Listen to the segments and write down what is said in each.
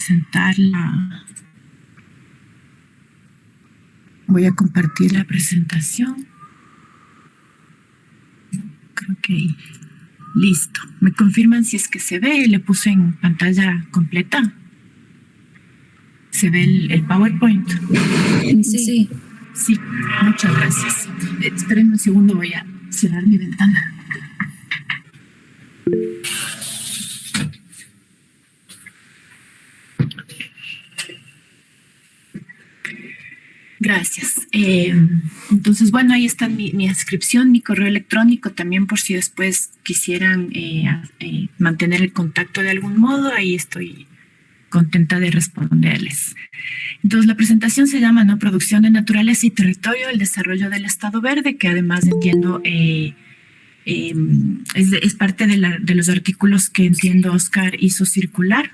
presentar voy a compartir la presentación. Creo que listo. ¿Me confirman si es que se ve? Le puse en pantalla completa. ¿Se ve el PowerPoint? Sí. Sí, muchas gracias. Esperen un segundo, voy a cerrar mi ventana. Gracias. Entonces, bueno, ahí está mi inscripción, mi correo electrónico también por si después quisieran mantener el contacto de algún modo, ahí estoy contenta de responderles. Entonces, la presentación se llama ¿no? Producción de Naturaleza y Territorio, el desarrollo del Estado Verde, que además entiendo es parte de los artículos que entiendo Oscar hizo circular,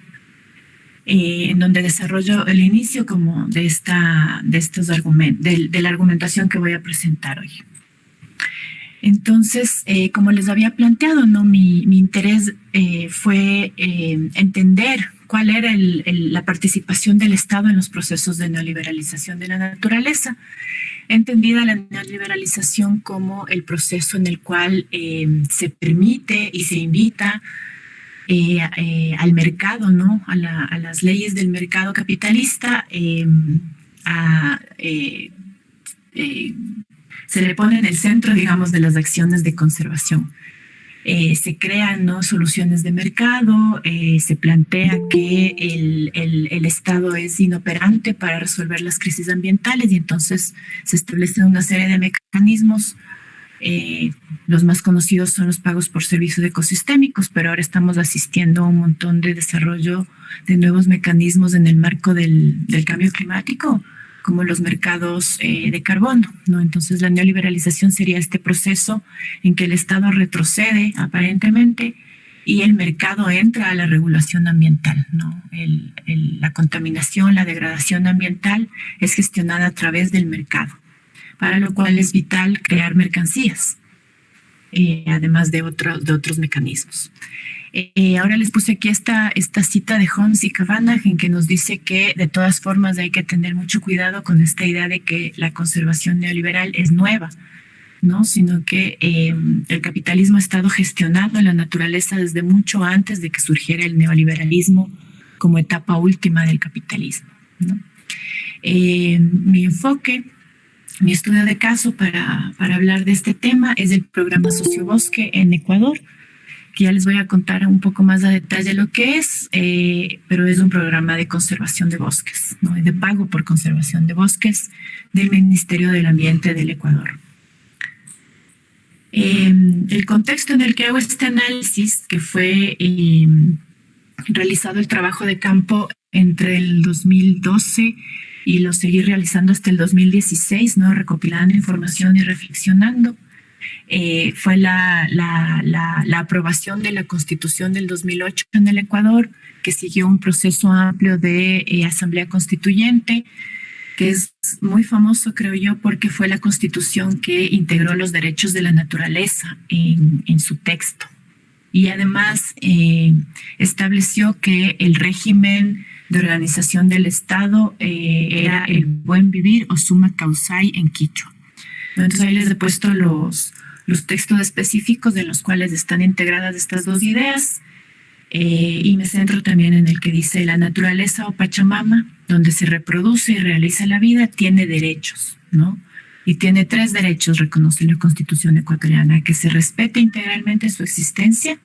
en donde desarrollo el inicio como de estos argumentos, de la argumentación que voy a presentar hoy. Entonces, como les había planteado, ¿no? mi interés fue entender cuál era la participación del Estado en los procesos de neoliberalización de la naturaleza, entendida la neoliberalización como el proceso en el cual se permite y se invita al mercado, ¿no? a las leyes del mercado capitalista, se le pone en el centro, digamos, de las acciones de conservación. Se crean ¿no? soluciones de mercado, se plantea que el Estado es inoperante para resolver las crisis ambientales y entonces se establecen una serie de mecanismos. Los más conocidos son los pagos por servicios ecosistémicos, pero ahora estamos asistiendo a un montón de desarrollo de nuevos mecanismos en el marco del cambio climático, como los mercados de carbono, ¿no? Entonces, la neoliberalización sería este proceso en que el Estado retrocede aparentemente y el mercado entra a la regulación ambiental, ¿no? La contaminación, la degradación ambiental es gestionada a través del mercado, para lo cual es vital crear mercancías, además de otros mecanismos. Ahora les puse aquí esta cita de Homs y Kavanagh en que nos dice que de todas formas hay que tener mucho cuidado con esta idea de que la conservación neoliberal es nueva, ¿no? Sino que el capitalismo ha estado gestionando la naturaleza desde mucho antes de que surgiera el neoliberalismo como etapa última del capitalismo, ¿no? Mi enfoque, mi estudio de caso para hablar de este tema es el programa Sociobosque en Ecuador, que ya les voy a contar un poco más a detalle lo que es, pero es un programa de conservación de bosques, ¿no? De pago por conservación de bosques del Ministerio del Ambiente del Ecuador. El contexto en el que hago este análisis, que fue realizado el trabajo de campo entre el 2012 y lo seguí realizando hasta el 2016, ¿no? Recopilando información y reflexionando. Fue la aprobación de la Constitución del 2008 en el Ecuador, que siguió un proceso amplio de asamblea constituyente, que es muy famoso, creo yo, porque fue la Constitución que integró los derechos de la naturaleza en su texto. Y además estableció que el régimen de organización del Estado era el buen vivir o summa causai en quichua. Entonces ahí les he puesto los textos específicos de los cuales están integradas estas dos ideas, y me centro también en el que dice: la naturaleza o Pachamama, donde se reproduce y realiza la vida, tiene derechos, ¿no? Y tiene 3 derechos, reconoce la Constitución ecuatoriana: que se respete integralmente su existencia,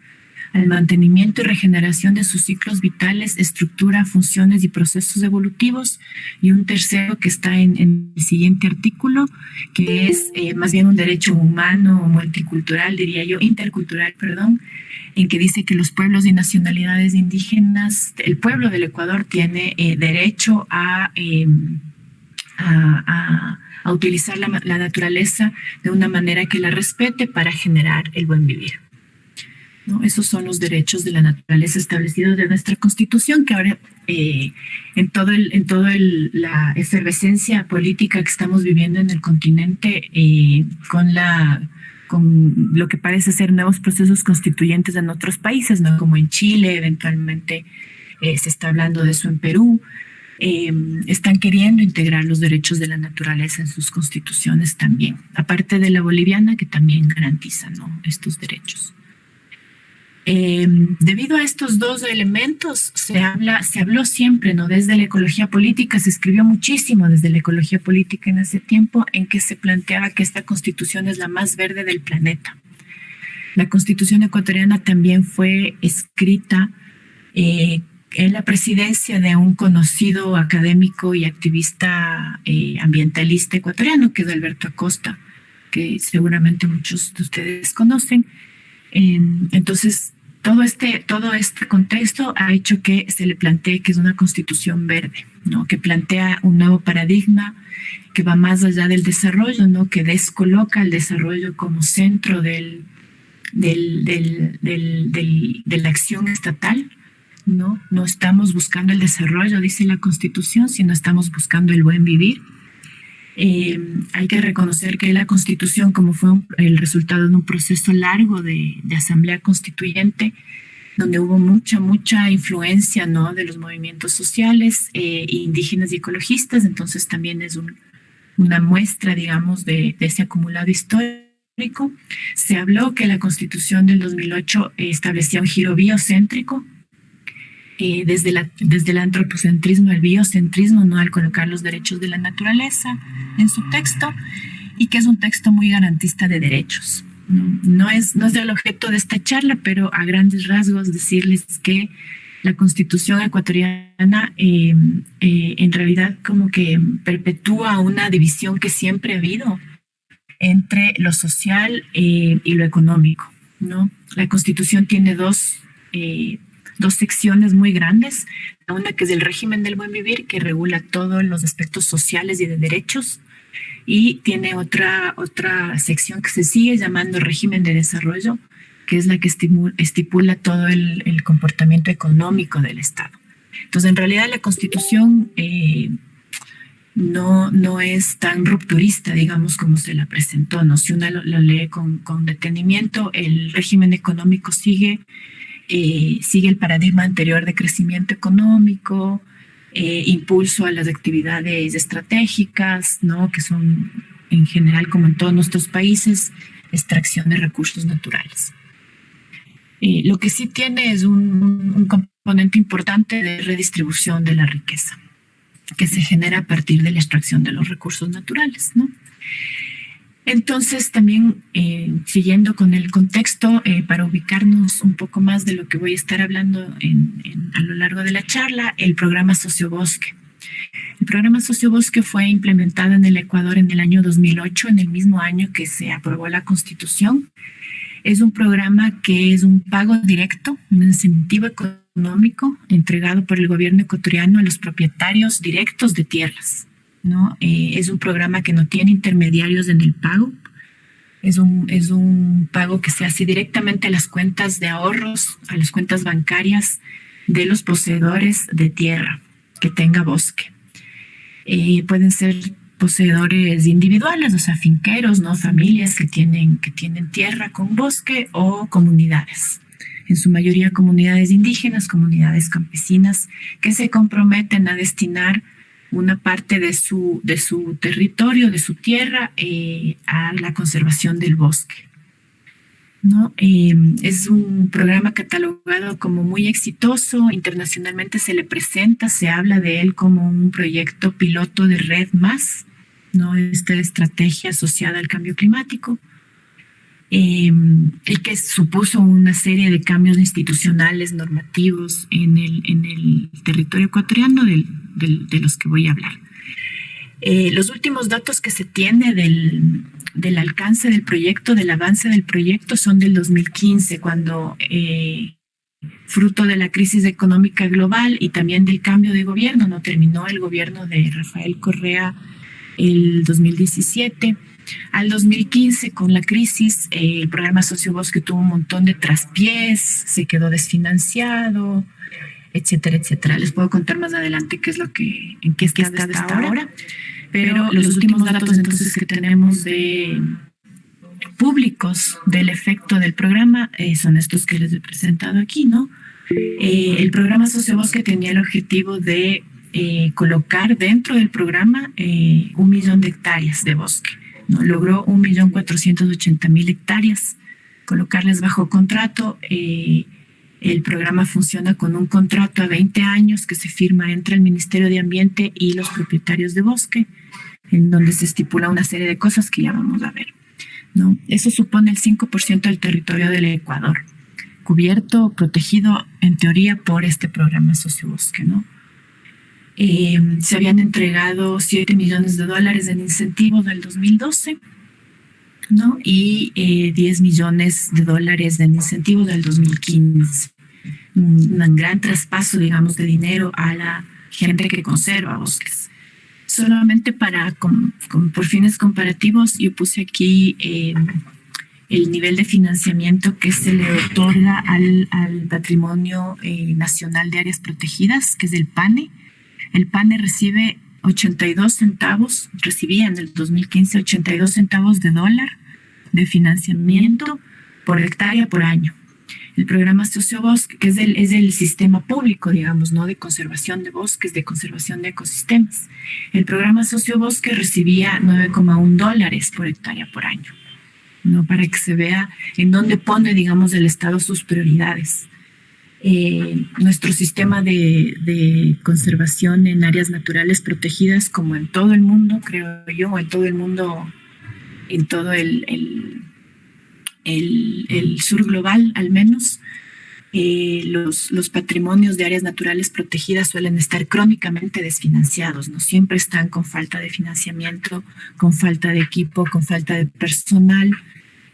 al mantenimiento y regeneración de sus ciclos vitales, estructura, funciones y procesos evolutivos, y un tercero que está en el siguiente artículo, que es más bien un derecho humano o multicultural, diría yo, intercultural, perdón, en que dice que los pueblos y nacionalidades indígenas, el pueblo del Ecuador tiene derecho a utilizar la naturaleza de una manera que la respete para generar el buen vivir, ¿no? Esos son los derechos de la naturaleza establecidos de nuestra Constitución, que ahora en toda la efervescencia política que estamos viviendo en el continente, con lo que parece ser nuevos procesos constituyentes en otros países, ¿no? Como en Chile, eventualmente se está hablando de eso en Perú. Están queriendo integrar los derechos de la naturaleza en sus constituciones también, aparte de la boliviana que también garantiza, ¿no?, estos derechos. Debido a estos dos elementos se habló siempre, ¿no?, desde la ecología política, se escribió muchísimo desde la ecología política en ese tiempo, en que se planteaba que esta constitución es la más verde del planeta. La constitución ecuatoriana también fue escrita en la presidencia de un conocido académico y activista ambientalista ecuatoriano, que es Alberto Acosta, que seguramente muchos de ustedes conocen. Entonces, todo este contexto ha hecho que se le plantee que es una constitución verde, ¿no?, que plantea un nuevo paradigma que va más allá del desarrollo, ¿no?, que descoloca el desarrollo como centro de la acción estatal. No estamos buscando el desarrollo, dice la Constitución, sino estamos buscando el buen vivir. Hay que reconocer que la Constitución, como fue el resultado de un proceso largo de asamblea constituyente, donde hubo mucha influencia, ¿no?, de los movimientos sociales, indígenas y ecologistas, entonces también es una muestra, digamos, de ese acumulado histórico. Se habló que la Constitución del 2008 establecía un giro biocéntrico, desde el antropocentrismo al biocentrismo, ¿no?, al colocar los derechos de la naturaleza en su texto, y que es un texto muy garantista de derechos. No es el objeto de esta charla, pero a grandes rasgos decirles que la Constitución ecuatoriana en realidad como que perpetúa una división que siempre ha habido entre lo social y lo económico, ¿no? La Constitución tiene dos secciones muy grandes, una que es el régimen del buen vivir, que regula todos los aspectos sociales y de derechos, y tiene otra sección que se sigue llamando régimen de desarrollo, que es la que estipula todo el comportamiento económico del Estado. Entonces, en realidad la Constitución no es tan rupturista, digamos, como se la presentó, ¿no? Si uno lo lee con detenimiento, el régimen económico sigue el paradigma anterior de crecimiento económico, impulso a las actividades estratégicas, ¿no?, que son en general, como en todos nuestros países, extracción de recursos naturales. Lo que sí tiene es un componente importante de redistribución de la riqueza, que se genera a partir de la extracción de los recursos naturales, ¿no? Entonces, también siguiendo con el contexto, para ubicarnos un poco más de lo que voy a estar hablando a lo largo de la charla, el programa Sociobosque. El programa Sociobosque fue implementado en el Ecuador en el año 2008, en el mismo año que se aprobó la Constitución. Es un programa que es un pago directo, un incentivo económico entregado por el gobierno ecuatoriano a los propietarios directos de tierras, ¿no? Es un programa que no tiene intermediarios en el pago. Es un pago que se hace directamente a las cuentas de ahorros, a las cuentas bancarias de los poseedores de tierra que tenga bosque. Pueden ser poseedores individuales, o sea, finqueros, ¿no?, familias que tienen tierra con bosque, o comunidades. En su mayoría comunidades indígenas, comunidades campesinas, que se comprometen a destinar una parte de su territorio, de su tierra, a la conservación del bosque, ¿no? Es un programa catalogado como muy exitoso. Internacionalmente se le presenta, se habla de él como un proyecto piloto de Red Más, ¿no?, esta estrategia asociada al cambio climático, y que supuso una serie de cambios institucionales, normativos en el territorio ecuatoriano de los que voy a hablar. Los últimos datos que se tiene del alcance del proyecto, del avance del proyecto, son del 2015, cuando, fruto de la crisis económica global y también del cambio de gobierno, no terminó el gobierno de Rafael Correa el 2017. Al 2015, con la crisis, el programa Sociobosque tuvo un montón de traspiés, se quedó desfinanciado, etcétera, etcétera. Les puedo contar más adelante en qué está hasta ahora, pero los últimos datos entonces que tenemos públicos del efecto del programa son estos que les he presentado aquí, ¿no? El programa Sociobosque tenía el objetivo de colocar dentro del programa 1 millón de hectáreas de bosque, ¿no? Logró 1.480.000 hectáreas, colocarles bajo contrato. El programa funciona con un contrato a 20 años que se firma entre el Ministerio de Ambiente y los propietarios de bosque, en donde se estipula una serie de cosas que ya vamos a ver, ¿no? Eso supone el 5% del territorio del Ecuador, cubierto, protegido en teoría por este programa Sociobosque, ¿no? Se habían entregado $7 millones en incentivos del 2012, ¿no? Y $10 millones en incentivos del 2015. Un gran traspaso, digamos, de dinero a la gente que conserva bosques. Solamente por fines comparativos, yo puse aquí el nivel de financiamiento que se le otorga al Patrimonio Nacional de Áreas Protegidas, que es el PANE. El PANE recibe 82 centavos, recibía en el 2015 82 centavos de dólar de financiamiento por hectárea por año. El programa Sociobosque, que es el sistema público, digamos, ¿no? De conservación de bosques, de conservación de ecosistemas. El programa Sociobosque recibía $9,1 por hectárea por año, ¿no? Para que se vea en dónde pone, digamos, el Estado sus prioridades. Nuestro sistema de conservación en áreas naturales protegidas, como en todo el mundo, creo yo, en todo el mundo, en todo el sur global al menos, los patrimonios de áreas naturales protegidas suelen estar crónicamente desfinanciados, ¿no? Siempre están con falta de financiamiento, con falta de equipo, con falta de personal.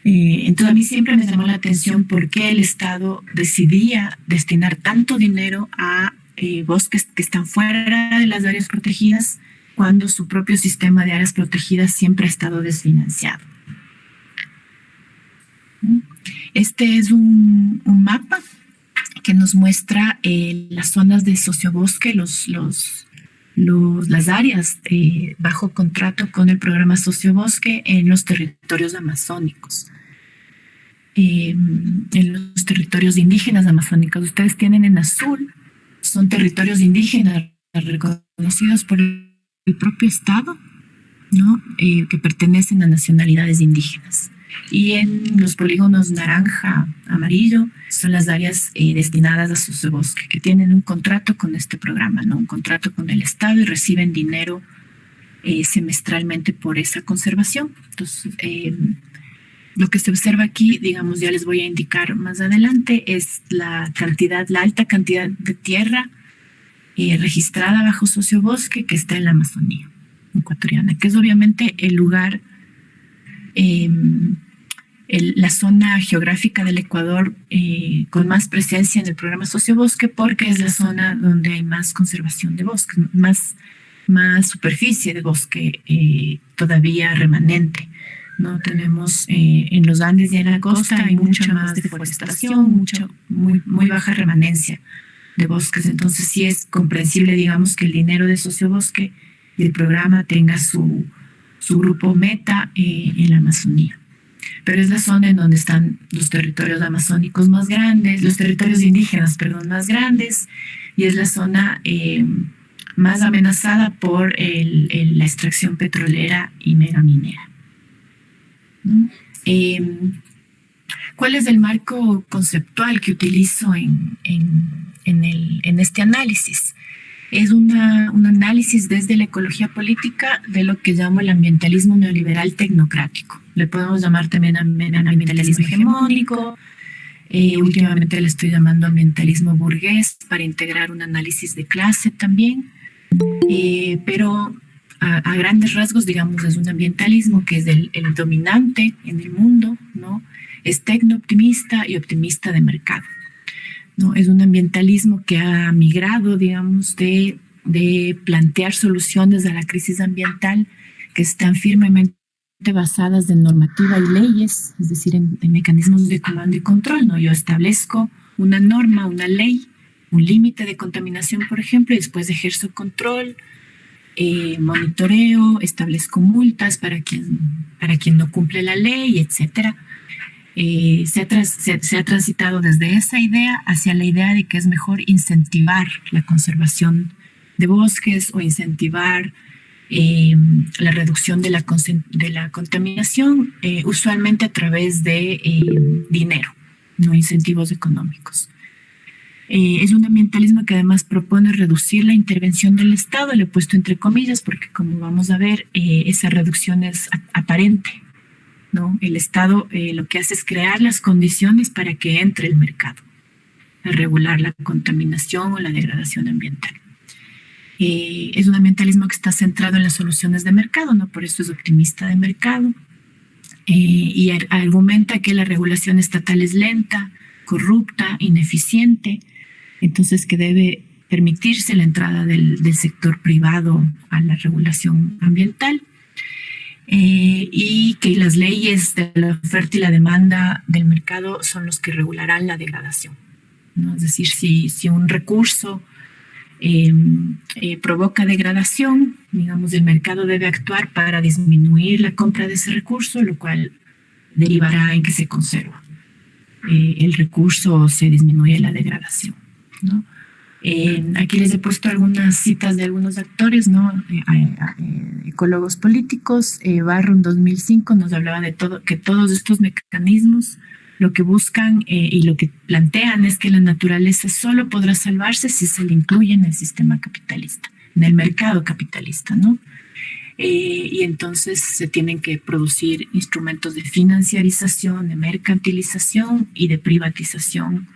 Entonces a mí siempre me llamó la atención por qué el Estado decidía destinar tanto dinero a bosques que están fuera de las áreas protegidas cuando su propio sistema de áreas protegidas siempre ha estado desfinanciado. Este es un mapa que nos muestra las zonas de sociobosque, las áreas bajo contrato con el programa Sociobosque en los territorios amazónicos, en los territorios indígenas amazónicos. Ustedes tienen en azul, son territorios indígenas reconocidos por el propio Estado, ¿no? Que pertenecen a nacionalidades indígenas. Y en los polígonos naranja, amarillo, son las áreas destinadas a sociobosque, que tienen un contrato con este programa, ¿no? Un contrato con el Estado y reciben dinero semestralmente por esa conservación. Entonces, lo que se observa aquí, digamos, ya les voy a indicar más adelante, es la alta cantidad de tierra registrada bajo sociobosque que está en la Amazonía ecuatoriana, que es obviamente el lugar, la zona geográfica del Ecuador con más presencia en el programa Sociobosque, porque es la zona donde hay más conservación de bosque, más superficie de bosque todavía remanente, ¿no? Tenemos en los Andes y en la costa hay mucha más deforestación, muy baja remanencia de bosques. Entonces sí es comprensible, digamos, que el dinero de sociobosque y el programa tenga su grupo meta en la Amazonía. Pero es la zona en donde están los territorios amazónicos más grandes, los territorios indígenas, perdón, más grandes, y es la zona más amenazada por la extracción petrolera y megaminera. ¿Cuál es el marco conceptual que utilizo en este análisis? Es un análisis desde la ecología política de lo que llamo el ambientalismo neoliberal tecnocrático. Le podemos llamar también ambientalismo hegemónico. Últimamente le estoy llamando ambientalismo burgués para integrar un análisis de clase también. Pero a grandes rasgos, digamos, es un ambientalismo que es el dominante en el mundo, ¿no? Es tecno-optimista y optimista de mercado, ¿no? Es un ambientalismo que ha migrado, digamos, de plantear soluciones a la crisis ambiental que están firmemente basadas en normativa y leyes, es decir, en mecanismos de comando y control, ¿no? Yo establezco una norma, una ley, un límite de contaminación, por ejemplo, y después ejerzo control, monitoreo, establezco multas para quien no cumple la ley, etcétera. Se ha transitado desde esa idea hacia la idea de que es mejor incentivar la conservación de bosques o incentivar la reducción de la contaminación, usualmente a través de dinero, no incentivos económicos. Es un ambientalismo que además propone reducir la intervención del Estado, le he puesto entre comillas porque, como vamos a ver, esa reducción es aparente, ¿no? El Estado lo que hace es crear las condiciones para que entre el mercado a regular la contaminación o la degradación ambiental. Es un ambientalismo que está centrado en las soluciones de mercado, ¿no? Por eso es optimista de mercado, y argumenta que la regulación estatal es lenta, corrupta, ineficiente, entonces que debe permitirse la entrada del sector privado a la regulación ambiental, y que las leyes de la oferta y la demanda del mercado son los que regularán la degradación, ¿no? Es decir, si un recurso provoca degradación, digamos, el mercado debe actuar para disminuir la compra de ese recurso, lo cual derivará en que se conserva el recurso o se disminuye la degradación, ¿no? Aquí les he puesto algunas citas de algunos actores, ¿no? Ecólogos políticos. Barro en 2005 nos hablaba de que todos estos mecanismos lo que buscan y lo que plantean es que la naturaleza solo podrá salvarse si se le incluye en el sistema capitalista, en el mercado capitalista, ¿no? Y entonces se tienen que producir instrumentos de financiarización, de mercantilización y de privatización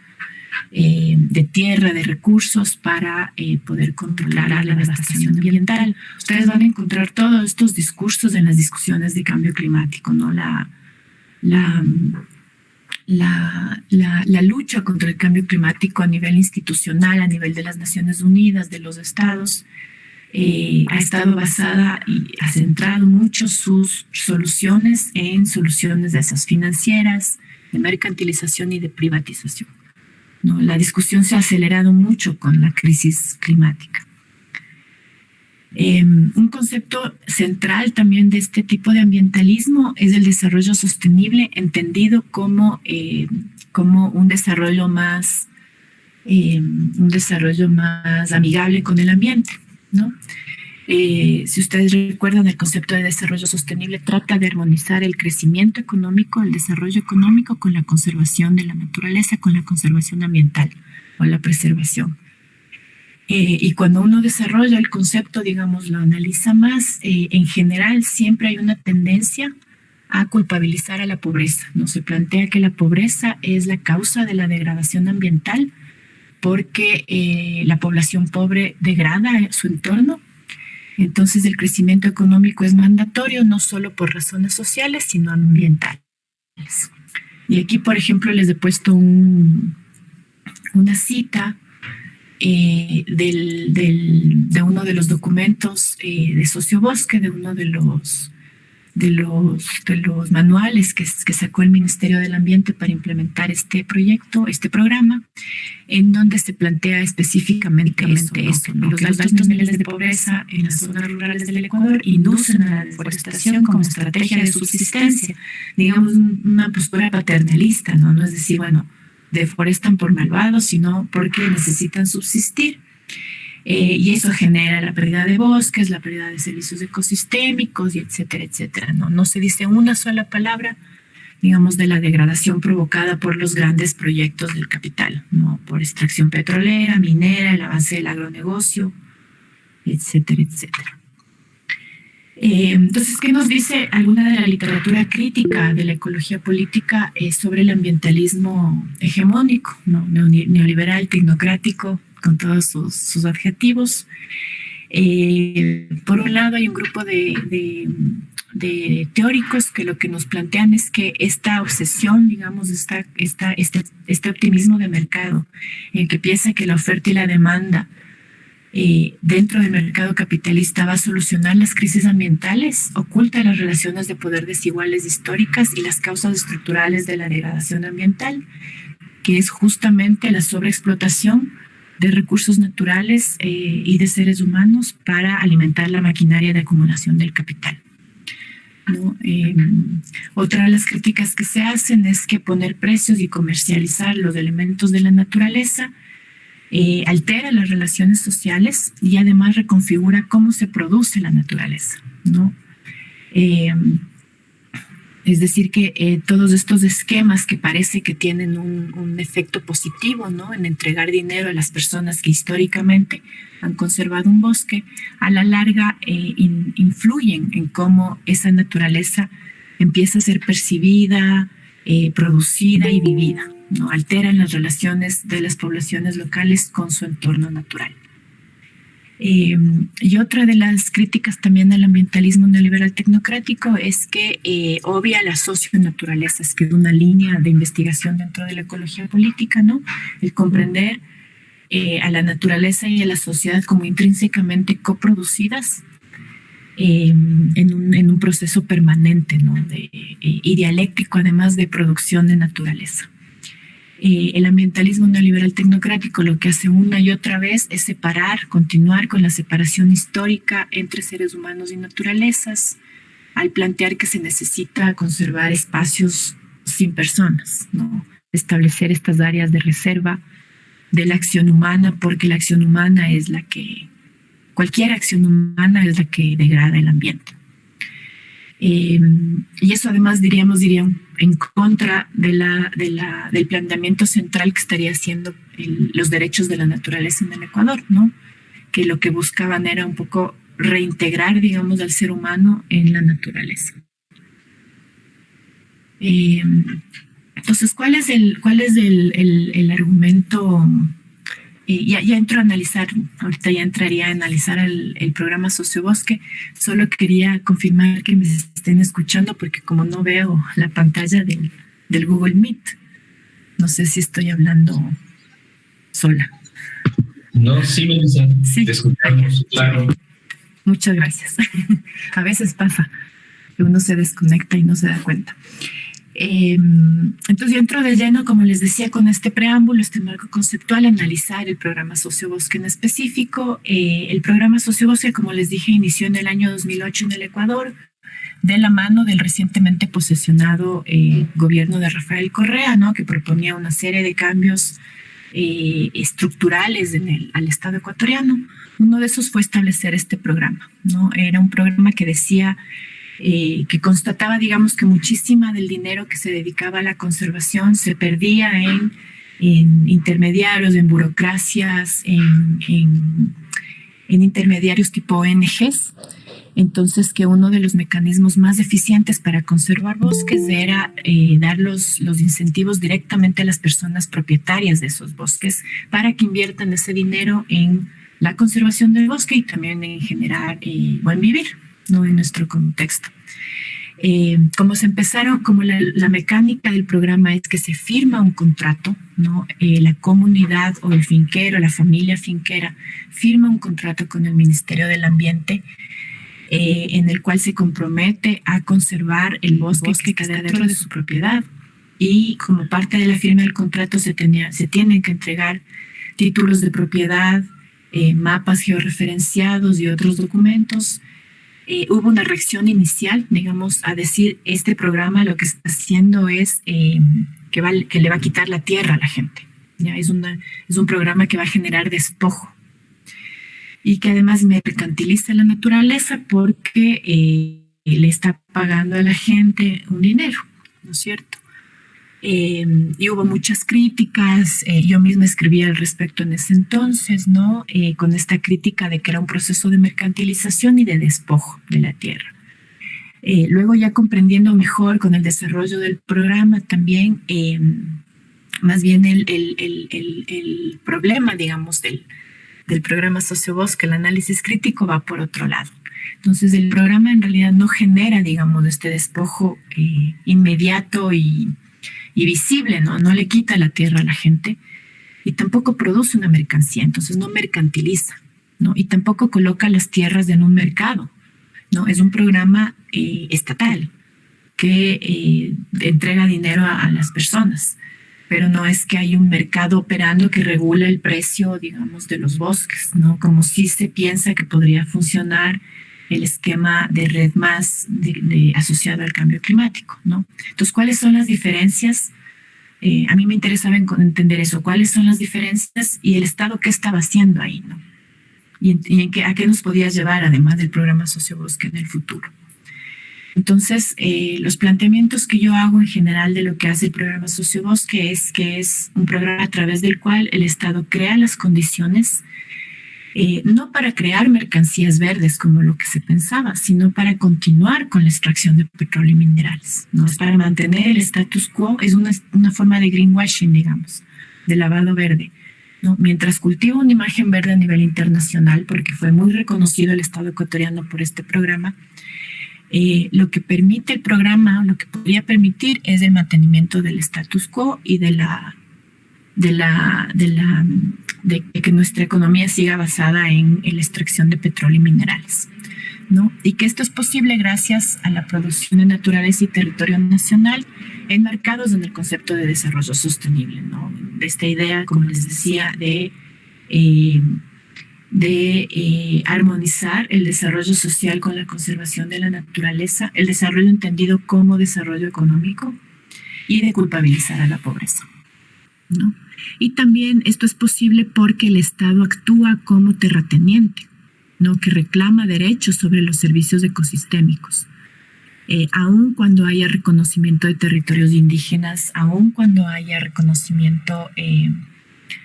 de tierra, de recursos para poder controlar la devastación ambiental. Ustedes van a encontrar todos estos discursos en las discusiones de cambio climático, ¿no? La lucha contra el cambio climático a nivel institucional, a nivel de las Naciones Unidas, de los estados, ha estado basada y ha centrado mucho sus soluciones en soluciones de esas financieras, de mercantilización y de privatización, ¿no? La discusión se ha acelerado mucho con la crisis climática. Un concepto central también de este tipo de ambientalismo es el desarrollo sostenible, entendido como un desarrollo más amigable con el ambiente, ¿no? Si ustedes recuerdan, el concepto de desarrollo sostenible trata de armonizar el crecimiento económico, el desarrollo económico con la conservación de la naturaleza, con la conservación ambiental o la preservación. Y cuando uno desarrolla el concepto, digamos, lo analiza más, en general siempre hay una tendencia a culpabilizar a la pobreza, ¿no? Se plantea que la pobreza es la causa de la degradación ambiental porque la población pobre degrada su entorno. Entonces el crecimiento económico es mandatorio no solo por razones sociales, sino ambientales. Y aquí, por ejemplo, les he puesto una cita de uno de los documentos de Sociobosque, de uno de los manuales que sacó el Ministerio del Ambiente para implementar este proyecto, este programa, en donde se plantea específicamente eso, ¿no? Los altos niveles de pobreza en las zonas rurales del Ecuador inducen a la deforestación como estrategia de subsistencia, digamos, una postura paternalista, ¿no? No es decir, bueno, deforestan por malvados, sino porque necesitan subsistir. Y eso genera la pérdida de bosques, la pérdida de servicios ecosistémicos, y etcétera, etcétera. No se dice una sola palabra, digamos, de la degradación provocada por los grandes proyectos del capital, ¿no? Por extracción petrolera, minera, el avance del agronegocio, etcétera, etcétera. Entonces, ¿qué nos dice alguna de la literatura crítica de la ecología política sobre el ambientalismo hegemónico, ¿no? Neoliberal, tecnocrático, con todos sus adjetivos? Por un lado, hay un grupo de teóricos que lo que nos plantean es que esta obsesión, digamos, este optimismo de mercado, en que piensa que la oferta y la demanda dentro del mercado capitalista va a solucionar las crisis ambientales, oculta las relaciones de poder desiguales históricas y las causas estructurales de la degradación ambiental, que es justamente la sobreexplotación de recursos naturales y de seres humanos para alimentar la maquinaria de acumulación del capital. ¿no? Otra de las críticas que se hacen es que poner precios y comercializar los elementos de la naturaleza altera las relaciones sociales y además reconfigura cómo se produce la naturaleza, ¿no? Es decir, que todos estos esquemas que parece que tienen un efecto positivo, ¿no?, en entregar dinero a las personas que históricamente han conservado un bosque, a la larga influyen en cómo esa naturaleza empieza a ser percibida, producida y vivida, ¿no? Alteran las relaciones de las poblaciones locales con su entorno natural. Y otra de las críticas también al ambientalismo neoliberal tecnocrático es que obvia la socionaturaleza, es que es una línea de investigación dentro de la ecología política, ¿no? El comprender a la naturaleza y a la sociedad como intrínsecamente coproducidas en un proceso permanente, ¿no?, y dialéctico, además de producción de naturaleza. El ambientalismo neoliberal tecnocrático lo que hace una y otra vez es continuar con la separación histórica entre seres humanos y naturalezas, al plantear que se necesita conservar espacios sin personas, ¿no? Establecer estas áreas de reserva de la acción humana, porque la acción humana es cualquier acción humana es la que degrada el ambiente. Y eso además diría en contra del planteamiento central que estaría haciendo los derechos de la naturaleza en el Ecuador, ¿no? Que lo que buscaban era un poco reintegrar, digamos, al ser humano en la naturaleza. Entonces, ¿cuál es el argumento? Ya entro a analizar, ahorita ya entraría a analizar el programa Sociobosque. Solo quería confirmar que me estén escuchando, porque como no veo la pantalla del Google Meet, no sé si estoy hablando sola. No, sí, Melissa, sí, te escuchamos, claro. Muchas gracias. A veces pasa que uno se desconecta y no se da cuenta. Entonces yo entro de lleno, como les decía, con este preámbulo, este marco conceptual, analizar el programa Sociobosque en específico. El programa Sociobosque, como les dije, inició en el año 2008 en el Ecuador, de la mano del recientemente posesionado gobierno de Rafael Correa, ¿no?, que proponía una serie de cambios estructurales al Estado ecuatoriano. Uno de esos fue establecer este programa, ¿no? Era un programa que decía que constataba, digamos, que muchísima del dinero que se dedicaba a la conservación se perdía en intermediarios, en burocracias, en intermediarios tipo ONGs. Entonces, que uno de los mecanismos más eficientes para conservar bosques era dar los incentivos directamente a las personas propietarias de esos bosques para que inviertan ese dinero en la conservación del bosque y también en generar buen vivir, ¿no?, en nuestro contexto. Como la mecánica del programa es que se firma un contrato, ¿no? La comunidad o el finquero, la familia finquera, firma un contrato con el Ministerio del Ambiente en el cual se compromete a conservar el bosque que está dentro de su propiedad. Y como parte de la firma del contrato se tienen que entregar títulos de propiedad, mapas georreferenciados y otros documentos. Hubo una reacción inicial, digamos, a decir, este programa lo que está haciendo es que le va a quitar la tierra a la gente. ¿Ya? Es un programa que va a generar despojo y que además mercantiliza la naturaleza porque le está pagando a la gente un dinero, ¿no es cierto? Y hubo muchas críticas, yo misma escribí al respecto en ese entonces, ¿no? Con esta crítica de que era un proceso de mercantilización y de despojo de la tierra. Luego, ya comprendiendo mejor con el desarrollo del programa también, más bien el problema, digamos, del programa Sociobosque, el análisis crítico, va por otro lado. Entonces, el programa en realidad no genera, digamos, este despojo inmediato y visible, ¿no? No le quita la tierra a la gente y tampoco produce una mercancía, entonces no mercantiliza, ¿no? Y tampoco coloca las tierras en un mercado, ¿no? Es un programa estatal que entrega dinero a las personas, pero no es que hay un mercado operando que regula el precio, digamos, de los bosques, ¿no? Como si se piensa que podría funcionar el esquema de red más asociado al cambio climático, ¿no? Entonces, ¿cuáles son las diferencias? A mí me interesaba entender eso, cuáles son las diferencias y el Estado qué estaba haciendo ahí, ¿no? Y a qué nos podía llevar, además del programa Sociobosque en el futuro. Entonces, los planteamientos que yo hago en general de lo que hace el programa Sociobosque es que es un programa a través del cual el Estado crea las condiciones, no para crear mercancías verdes como lo que se pensaba, sino para continuar con la extracción de petróleo y minerales, ¿no? Es para mantener el status quo, es una forma de greenwashing, digamos, de lavado verde, ¿no? Mientras cultiva una imagen verde a nivel internacional, porque fue muy reconocido el Estado ecuatoriano por este programa, lo que permite el programa, lo que podría permitir es el mantenimiento del status quo y de que nuestra economía siga basada en la extracción de petróleo y minerales, ¿no? Y que esto es posible gracias a la producción de naturaleza y territorio nacional enmarcados en el concepto de desarrollo sostenible, ¿no? De esta idea, como les decía, de armonizar el desarrollo social con la conservación de la naturaleza, el desarrollo entendido como desarrollo económico y de culpabilizar a la pobreza, ¿no? Y también esto es posible porque el Estado actúa como terrateniente, ¿no? Que reclama derechos sobre los servicios ecosistémicos. Aun cuando haya reconocimiento de territorios indígenas, aun cuando haya reconocimiento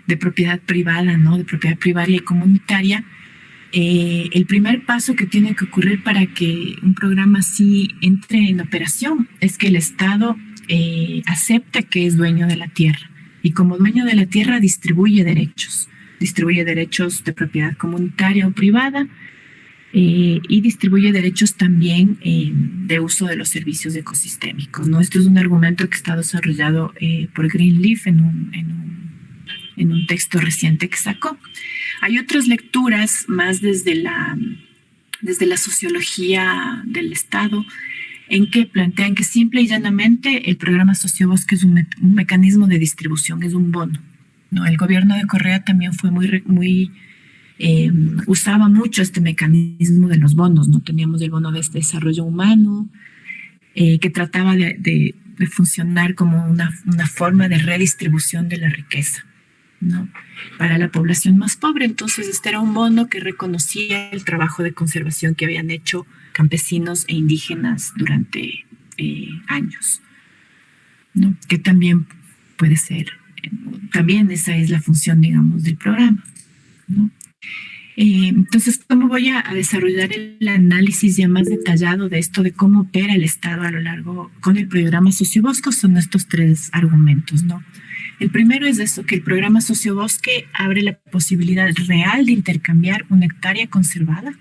de propiedad privada, ¿no? De propiedad privada y comunitaria, el primer paso que tiene que ocurrir para que un programa así entre en operación es que el Estado acepte que es dueño de la tierra. Y como dueño de la tierra distribuye derechos de propiedad comunitaria o privada y distribuye derechos también de uso de los servicios ecosistémicos, ¿no? Esto es un argumento que está desarrollado por Greenleaf en un texto reciente que sacó. Hay otras lecturas más desde la sociología del Estado en que plantean que simple y llanamente el programa Sociobosque es un mecanismo de distribución, es un bono, ¿no? El gobierno de Correa también fue usaba mucho este mecanismo de los bonos, ¿no? Teníamos el bono de desarrollo humano, que trataba de funcionar como una forma de redistribución de la riqueza, ¿no? Para la población más pobre. Entonces, este era un bono que reconocía el trabajo de conservación que habían hecho campesinos e indígenas durante años, ¿no? Que también puede ser, también esa es la función, digamos, del programa, ¿no? Entonces, ¿cómo voy a desarrollar el análisis ya más detallado de esto, de cómo opera el Estado a lo largo con el programa Sociobosque? Son estos tres argumentos, ¿no? El primero es eso, que el programa Sociobosque abre la posibilidad real de intercambiar una hectárea conservada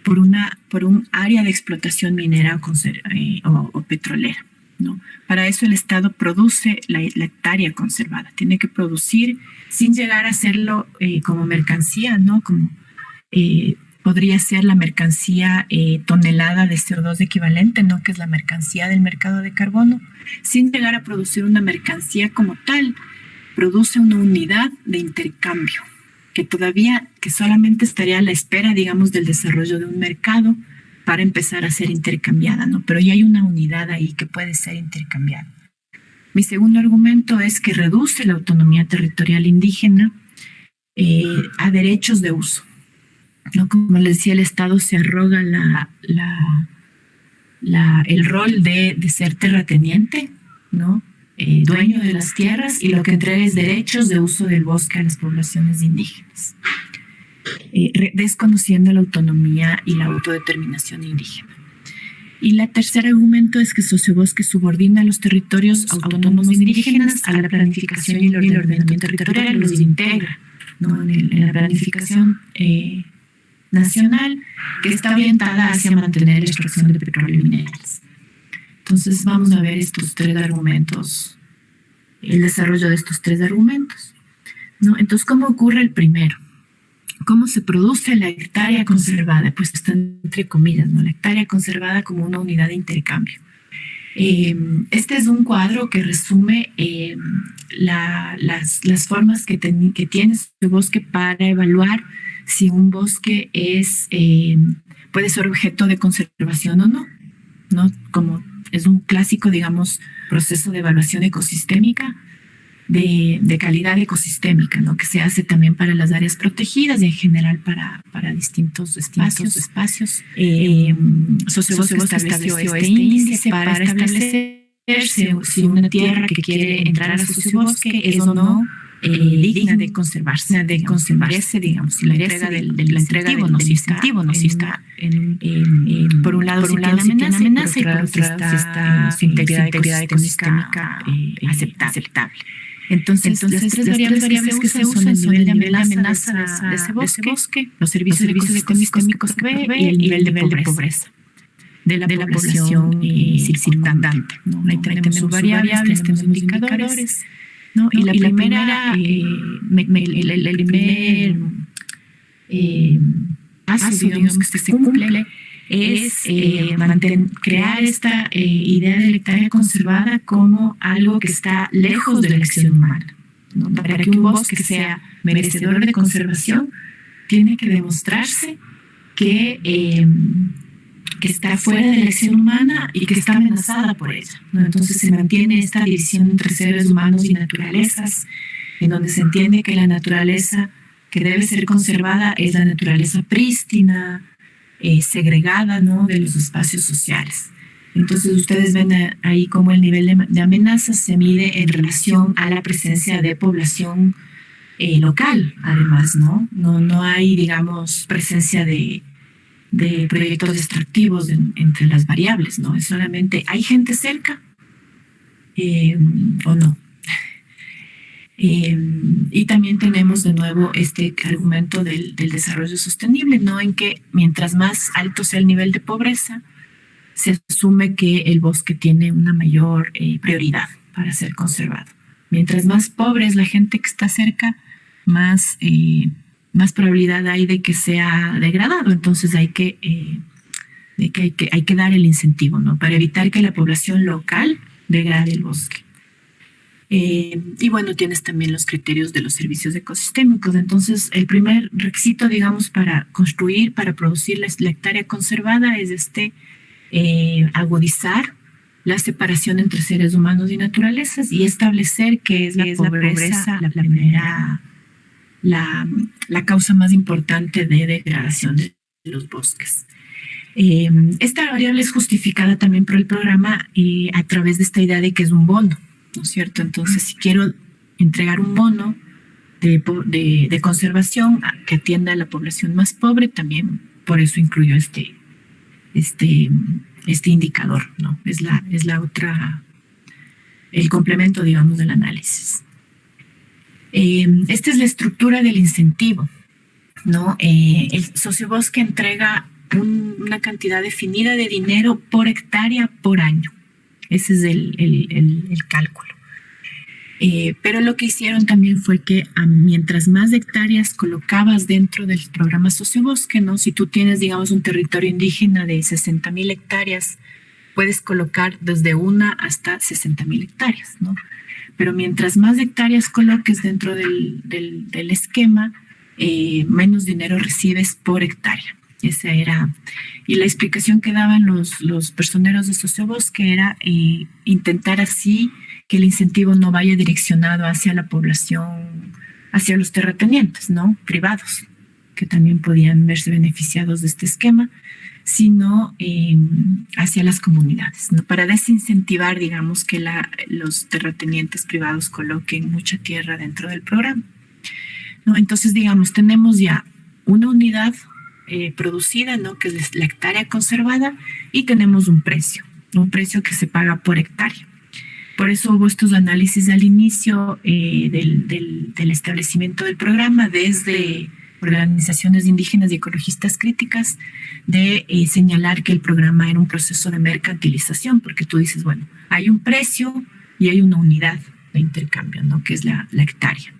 por un área de explotación minera o petrolera, ¿no? Para eso el Estado produce la hectárea conservada, tiene que producir sin llegar a hacerlo como mercancía, ¿no? Como podría ser la mercancía tonelada de CO2 equivalente, ¿no? Que es la mercancía del mercado de carbono, sin llegar a producir una mercancía como tal, produce una unidad de intercambio que solamente estaría a la espera, digamos, del desarrollo de un mercado para empezar a ser intercambiada, ¿no? Pero ya hay una unidad ahí que puede ser intercambiada. Mi segundo argumento es que reduce la autonomía territorial indígena a derechos de uso, ¿no? Como les decía, el Estado se arroga el rol de ser terrateniente, ¿no? Dueño de las tierras, y lo que entrega es derechos de uso del bosque a las poblaciones indígenas, desconociendo la autonomía y la autodeterminación indígena. Y el tercer argumento es que Sociobosque subordina a los territorios autónomos indígenas a la planificación y el ordenamiento territorial, y los integra, ¿no? en la planificación nacional, que está orientada hacia mantener la extracción de petróleo y minerales. Entonces vamos a ver estos tres argumentos, el desarrollo de estos tres argumentos, ¿no? Entonces, ¿cómo ocurre el primero? ¿Cómo se produce la hectárea conservada? Pues está entre comillas, ¿no? La hectárea conservada como una unidad de intercambio. Este es un cuadro que resume las formas que tiene el bosque para evaluar si un bosque es puede ser objeto de conservación o no, ¿no? Como es un clásico, digamos, proceso de evaluación ecosistémica, de calidad ecosistémica, ¿no? Que se hace también para las áreas protegidas y en general para distintos espacios. Sociobosque estableció este índice para establecer si una tierra que quiere entrar a Sociobosque es o no digna de conservarse, digamos, si la entrega del incentivo no si está por un lado tiene amenaza y por otro lado si está su integridad ecosistémica aceptable. Entonces, las tres variables que se usan son el nivel de amenaza de ese bosque, los servicios ecosistémicos que provee y el nivel de pobreza de la población circundante, ¿no? Ahí tenemos subvariables, tenemos indicadores, ¿no? Y el primer paso, digamos, que se cumple es crear esta idea de la hectárea conservada como algo que está lejos de la acción humana, ¿no? Para que un bosque sea merecedor de conservación, tiene que demostrarse que está fuera de la acción humana y que está amenazada por ella, ¿no? Entonces se mantiene esta división entre seres humanos y naturalezas, en donde se entiende que la naturaleza que debe ser conservada es la naturaleza prístina, segregada, ¿no? De los espacios sociales. Entonces ustedes ven ahí cómo el nivel de amenaza se mide en relación a la presencia de población local, además, ¿no? No hay, digamos, presencia de proyectos extractivos entre las variables, ¿no? Es solamente, ¿hay gente cerca o no? Y también tenemos de nuevo este argumento del desarrollo sostenible, ¿no? En que mientras más alto sea el nivel de pobreza, se asume que el bosque tiene una mayor prioridad para ser conservado. Mientras más pobre es la gente que está cerca, más probabilidad hay de que sea degradado. Entonces hay que dar el incentivo, ¿no? Para evitar que la población local degrade el bosque. Y bueno, tienes también los criterios de los servicios ecosistémicos. Entonces, el primer requisito, digamos, para construir, para producir la hectárea conservada es agudizar la separación entre seres humanos y naturalezas y establecer que es la pobreza la causa más importante de degradación de los bosques. Esta variable es justificada también por el programa a través de esta idea de que es un bono, ¿no es cierto? Entonces, si quiero entregar un bono de conservación que atienda a la población más pobre, también por eso incluyo este indicador, ¿no? Es la otra, el complemento, digamos, del análisis. Esta es la estructura del incentivo, ¿no? El sociobosque entrega una cantidad definida de dinero por hectárea por año. Ese es el cálculo. Pero lo que hicieron también fue que mientras más hectáreas colocabas dentro del programa sociobosque, ¿no? Si tú tienes, digamos, un territorio indígena de 60,000 hectáreas, puedes colocar desde 1 hasta 60,000 hectáreas, ¿no? Pero mientras más hectáreas coloques dentro del esquema, menos dinero recibes por hectárea. Esa era, y la explicación que daban los personeros de sociobosque era intentar así que el incentivo no vaya direccionado hacia la población, hacia los terratenientes, ¿no? Privados, que también podían verse beneficiados de este esquema, sino hacia las comunidades, ¿no? Para desincentivar, digamos, que los terratenientes privados coloquen mucha tierra dentro del programa, ¿no? Entonces, digamos, tenemos ya una unidad producida, ¿no? Que es la hectárea conservada, y tenemos un precio que se paga por hectárea. Por eso hubo estos análisis al inicio del establecimiento del programa, desde organizaciones indígenas y ecologistas críticas, de señalar que el programa era un proceso de mercantilización, porque tú dices, bueno, hay un precio y hay una unidad de intercambio, ¿no? Que es la hectárea.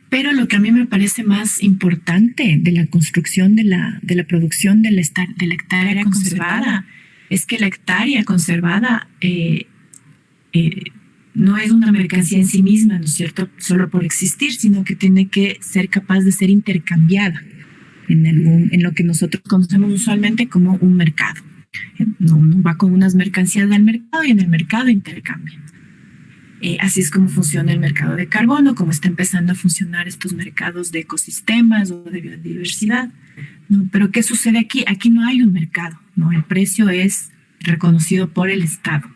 Pero lo que a mí me parece más importante de la construcción de la producción de la hectárea conservada es que la hectárea conservada no es una mercancía en sí misma, ¿no es cierto?, solo por existir, sino que tiene que ser capaz de ser intercambiada. en lo que nosotros conocemos usualmente como un mercado. No va con unas mercancías al mercado y en el mercado intercambia. Así es como funciona el mercado de carbono, como está empezando a funcionar estos mercados de ecosistemas o de biodiversidad, ¿no? Pero ¿qué sucede aquí? Aquí no hay un mercado, ¿no? El precio es reconocido por el Estado.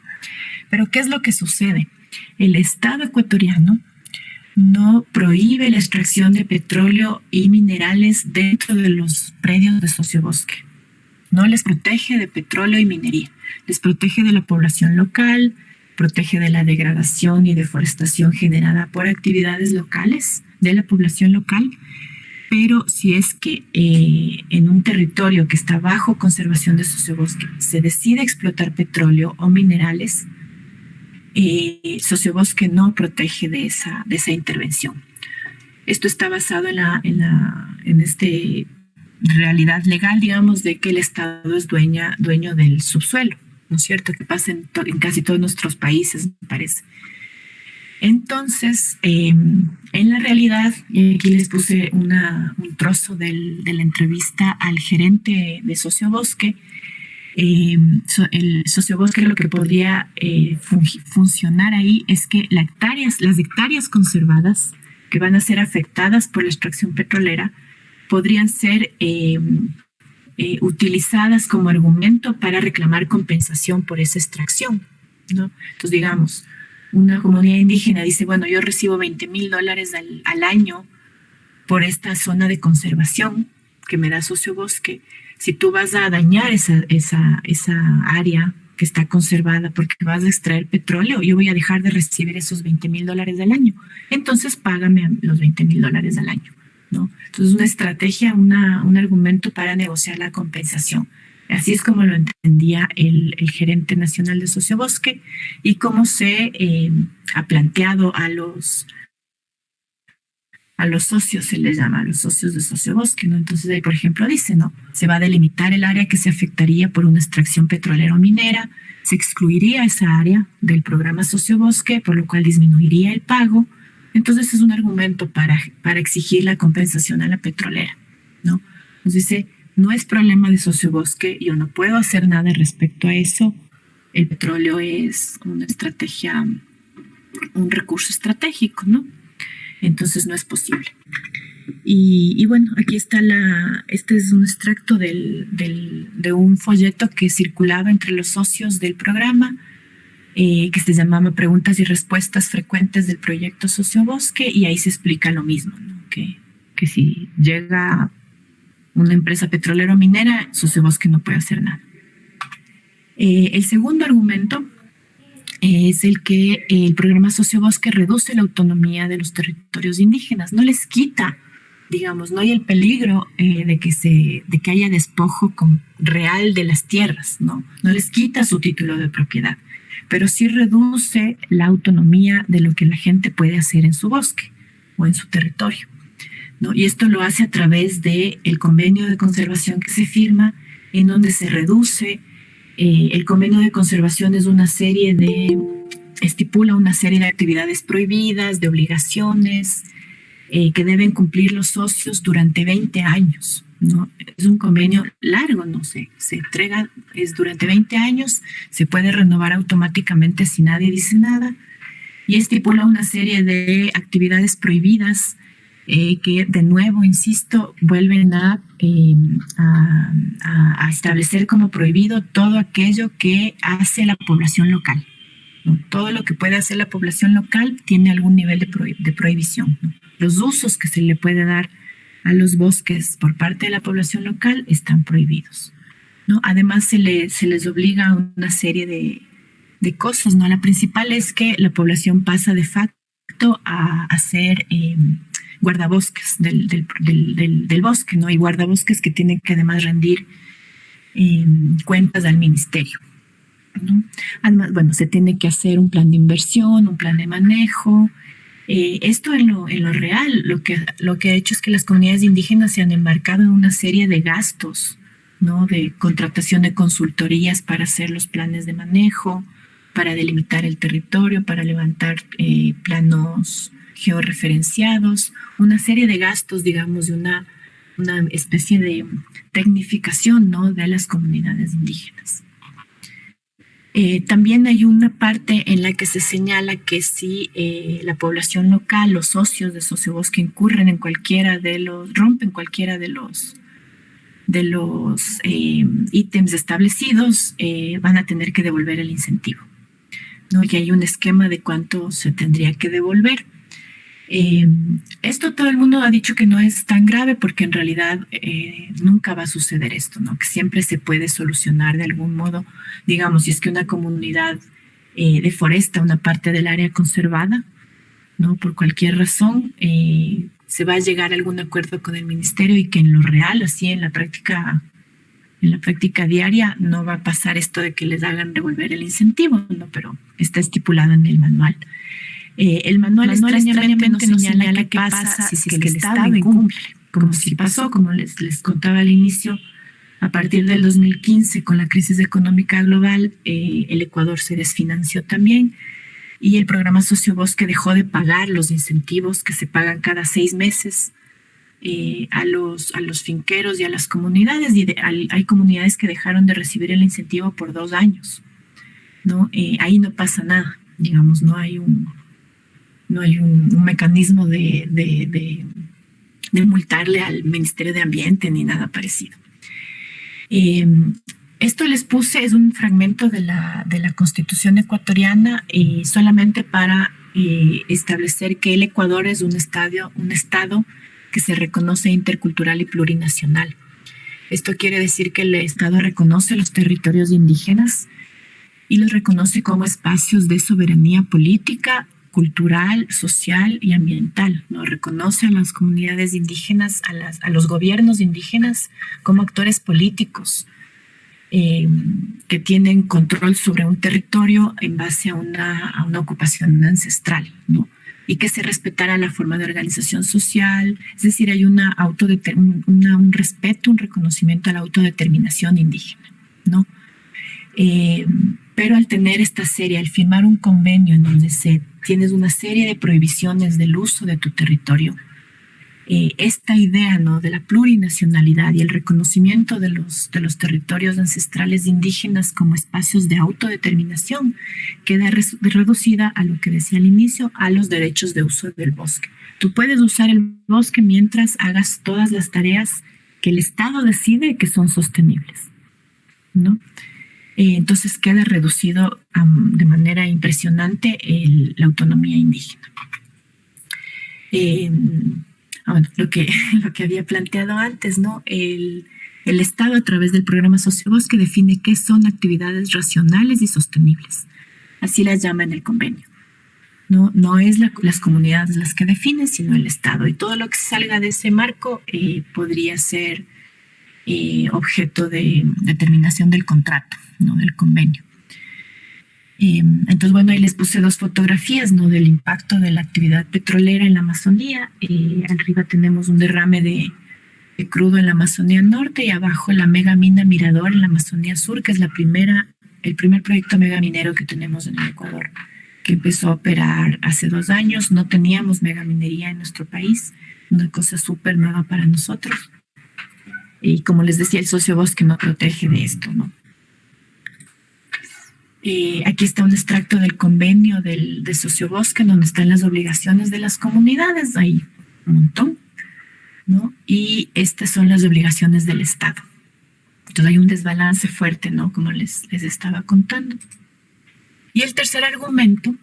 Pero ¿qué es lo que sucede? El Estado ecuatoriano no prohíbe la extracción de petróleo y minerales dentro de los predios de sociobosque. No les protege de petróleo y minería, les protege de la población local, protege de la degradación y deforestación generada por actividades locales de la población local, pero si es que en un territorio que está bajo conservación de sociobosque se decide explotar petróleo o minerales, sociobosque no protege de esa intervención. Esto está basado en esta realidad legal, digamos, de que el Estado es dueño del subsuelo, ¿no es cierto? Que pasa en casi todos nuestros países, me parece. Entonces, en la realidad, y aquí les puse un trozo de la entrevista al gerente de Sociobosque. El sociobosque, lo que podría funcionar ahí es que las hectáreas conservadas que van a ser afectadas por la extracción petrolera podrían ser utilizadas como argumento para reclamar compensación por esa extracción, ¿no? Entonces, digamos, una comunidad indígena dice, bueno, yo recibo $20,000 al año por esta zona de conservación que me da sociobosque. Si tú vas a dañar esa área que está conservada porque vas a extraer petróleo, yo voy a dejar de recibir esos $20,000 al año. Entonces, págame los $20,000 al año, ¿no? Entonces, una estrategia, un argumento para negociar la compensación. Así es como lo entendía el gerente nacional de Sociobosque y cómo se ha planteado a los socios, se les llama a los socios de Sociobosque, ¿no? Entonces ahí, por ejemplo, dice, ¿no? Se va a delimitar el área que se afectaría por una extracción petrolera o minera, se excluiría esa área del programa Sociobosque, por lo cual disminuiría el pago. Entonces es un argumento para exigir la compensación a la petrolera, ¿no? Entonces dice, no es problema de Sociobosque, yo no puedo hacer nada respecto a eso. El petróleo es una estrategia, un recurso estratégico, ¿no? Entonces no es posible. Y bueno, aquí está este es un extracto de un folleto que circulaba entre los socios del programa, que se llamaba Preguntas y Respuestas Frecuentes del Proyecto Sociobosque, y ahí se explica lo mismo, ¿no? Que si llega una empresa petrolera o minera, Sociobosque no puede hacer nada. El segundo argumento es el que el programa Sociobosque reduce la autonomía de los territorios indígenas, no les quita, digamos, no hay el peligro de que haya despojo real de las tierras, no les quita su título de propiedad, pero sí reduce la autonomía de lo que la gente puede hacer en su bosque o en su territorio, ¿no? Y esto lo hace a través del convenio de conservación que se firma, en donde se reduce. El convenio de conservación estipula una serie de actividades prohibidas, de obligaciones que deben cumplir los socios durante 20 años, ¿no? Es un convenio largo, no sé, se entrega, es durante 20 años, se puede renovar automáticamente si nadie dice nada, y estipula una serie de actividades prohibidas que, de nuevo, insisto, vuelven a establecer como prohibido todo aquello que hace la población local, ¿no? Todo lo que puede hacer la población local tiene algún nivel de prohibición, ¿no? Los usos que se le puede dar a los bosques por parte de la población local están prohibidos, ¿no? Además, se les obliga a una serie de cosas, ¿no? La principal es que la población pasa de facto a ser guardabosques del bosque, ¿no? Y guardabosques que tienen que además rendir cuentas al ministerio, ¿no? Además, bueno, se tiene que hacer un plan de inversión, un plan de manejo. Esto en lo real, lo que ha hecho es que las comunidades indígenas se han embarcado en una serie de gastos, ¿no? De contratación de consultorías para hacer los planes de manejo, para delimitar el territorio, para levantar planos georreferenciados, una serie de gastos, digamos, de una una especie de tecnificación, ¿no?, de las comunidades indígenas. También hay una parte en la que se señala que si la población local, los socios de sociobosque incurren en rompen cualquiera de los ítems establecidos, van a tener que devolver el incentivo, ¿no? Y hay un esquema de cuánto se tendría que devolver. Esto todo el mundo ha dicho que no es tan grave porque en realidad nunca va a suceder esto, ¿no? Que siempre se puede solucionar de algún modo. Digamos, si es que una comunidad deforesta una parte del área conservada, ¿no?, por cualquier razón, se va a llegar a algún acuerdo con el ministerio y que en lo real, así en la práctica diaria, no va a pasar esto de que les hagan devolver el incentivo, ¿no? Pero está estipulado en el manual. El manual extrañamente no señala qué pasa si es que el Estado incumple, como si pasó, como les contaba al inicio, a partir del 2015 con la crisis económica global, el Ecuador se desfinanció también y el programa Sociobosque dejó de pagar los incentivos que se pagan cada 6 meses a los finqueros y a las comunidades, y hay comunidades que dejaron de recibir el incentivo por 2 años, ¿no? Ahí no pasa nada, digamos, no hay un mecanismo de multarle al Ministerio de Ambiente ni nada parecido. Esto les puse, es un fragmento de la Constitución ecuatoriana, solamente para establecer que el Ecuador es un estado que se reconoce intercultural y plurinacional. Esto quiere decir que el Estado reconoce los territorios indígenas y los reconoce como espacios de soberanía política, cultural, social y ambiental, ¿no? Reconoce a las comunidades indígenas, a los gobiernos indígenas como actores políticos que tienen control sobre un territorio en base a una ocupación ancestral, ¿no? Y que se respetara la forma de organización social, es decir, hay un respeto, un reconocimiento a la autodeterminación indígena, ¿no? Pero al tener al firmar un convenio en donde tienes una serie de prohibiciones del uso de tu territorio, esta idea, ¿no?, de la plurinacionalidad y el reconocimiento de los territorios ancestrales indígenas como espacios de autodeterminación queda reducida a lo que decía al inicio, a los derechos de uso del bosque. Tú puedes usar el bosque mientras hagas todas las tareas que el Estado decide que son sostenibles, ¿no? Entonces queda reducido de manera impresionante la autonomía indígena. Bueno, lo que había planteado antes, ¿no? El Estado, a través del programa Sociobosque, define qué son actividades racionales y sostenibles. Así las llama en el convenio. No es las comunidades las que definen, sino el Estado. Y todo lo que salga de ese marco podría ser objeto de determinación del contrato, ¿no?, del convenio. Entonces, bueno, ahí les puse 2 fotografías, ¿no?, del impacto de la actividad petrolera en la Amazonía. Arriba tenemos un derrame de crudo en la Amazonía Norte y abajo la megamina Mirador en la Amazonía Sur, que es el primer proyecto megaminero que tenemos en el Ecuador, que empezó a operar hace 2 años. No teníamos megaminería en nuestro país, una cosa súper nueva para nosotros. Y como les decía, el sociobosque no protege de esto, ¿no? Aquí está un extracto del convenio de sociobosque, donde están las obligaciones de las comunidades, hay un montón, ¿no? Y estas son las obligaciones del Estado. Entonces hay un desbalance fuerte, ¿no?, como les estaba contando. Y el tercer argumento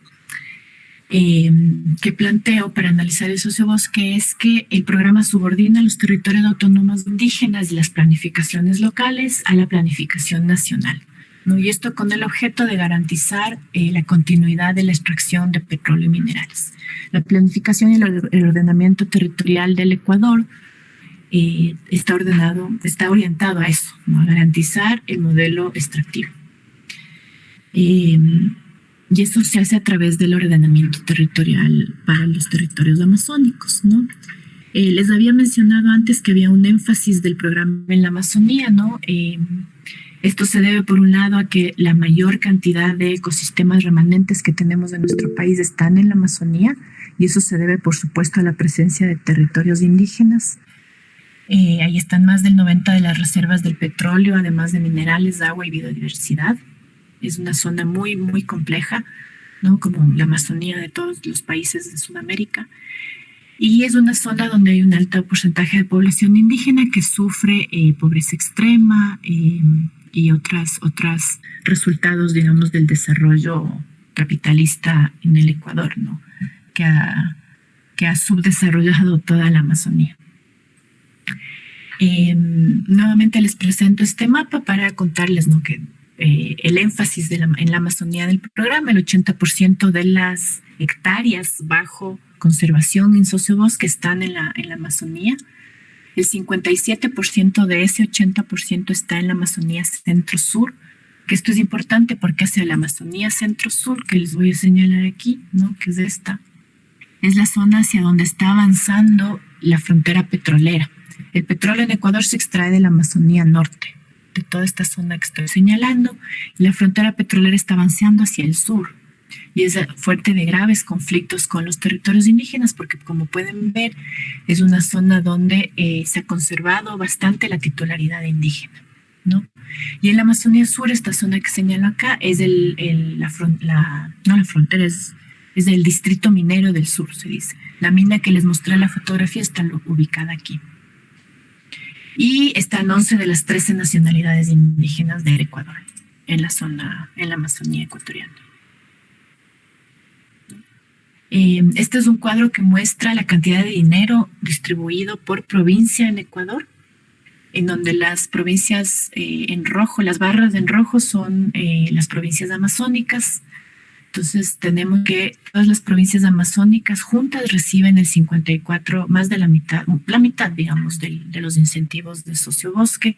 que planteo para analizar el sociobosque es que el programa subordina los territorios autónomos indígenas y las planificaciones locales a la planificación nacional, ¿no? Y esto con el objeto de garantizar la continuidad de la extracción de petróleo y minerales. La planificación y el ordenamiento territorial del Ecuador está orientado a eso, ¿no?, a garantizar el modelo extractivo. Y eso se hace a través del ordenamiento territorial para los territorios amazónicos, ¿no? Les había mencionado antes que había un énfasis del programa en la Amazonía, ¿no? Esto se debe, por un lado, a que la mayor cantidad de ecosistemas remanentes que tenemos en nuestro país están en la Amazonía, y eso se debe, por supuesto, a la presencia de territorios indígenas. Ahí están más del 90% de las reservas del petróleo, además de minerales, agua y biodiversidad. Es una zona muy, muy compleja, ¿no? Como la Amazonía de todos los países de Sudamérica. Y es una zona donde hay un alto porcentaje de población indígena que sufre pobreza extrema y otros resultados, digamos, del desarrollo capitalista en el Ecuador, ¿no? Que ha subdesarrollado toda la Amazonía. Nuevamente les presento este mapa para contarles, ¿no?, que el énfasis en la Amazonía del programa, el 80% de las hectáreas bajo conservación en sociobosque están en la Amazonía. El 57% de ese 80% está en la Amazonía centro-sur, que esto es importante porque hacia la Amazonía centro-sur, que les voy a señalar aquí, ¿no?, que es esta, es la zona hacia donde está avanzando la frontera petrolera. El petróleo en Ecuador se extrae de la Amazonía norte, de toda esta zona que estoy señalando, y la frontera petrolera está avanzando hacia el sur. Y es fuerte de graves conflictos con los territorios indígenas, porque como pueden ver, es una zona donde se ha conservado bastante la titularidad indígena, ¿no? Y en la Amazonía Sur, esta zona que señalo acá, es la frontera, es el distrito minero del sur, se dice. La mina que les mostré en la fotografía está ubicada aquí. Y están 11 de las 13 nacionalidades indígenas del Ecuador, en la Amazonía ecuatoriana. Este es un cuadro que muestra la cantidad de dinero distribuido por provincia en Ecuador, en donde las provincias en rojo, las barras en rojo son las provincias amazónicas. Entonces tenemos que todas las provincias amazónicas juntas reciben el 54, más de la mitad, digamos, de los incentivos de sociobosque.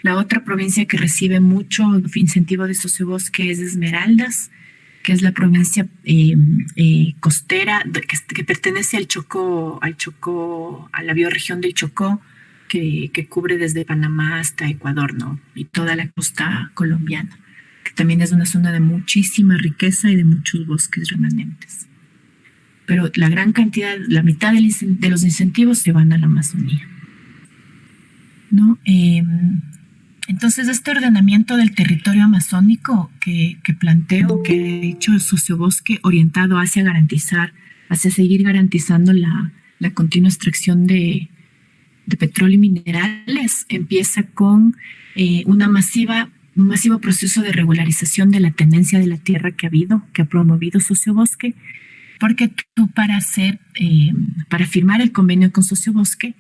La otra provincia que recibe mucho incentivo de sociobosque es Esmeraldas, que es la provincia costera que pertenece al Chocó, a la bioregión del Chocó, que cubre desde Panamá hasta Ecuador, ¿no? Y toda la costa colombiana, que también es una zona de muchísima riqueza y de muchos bosques remanentes. Pero la gran cantidad, la mitad de los incentivos se van a la Amazonía, ¿no? Entonces, este ordenamiento del territorio amazónico que planteo, que he hecho el sociobosque orientado hacia seguir garantizando la continua extracción de petróleo y minerales, empieza con un masivo proceso de regularización de la tenencia de la tierra que ha promovido sociobosque, porque tú para firmar el convenio con sociobosque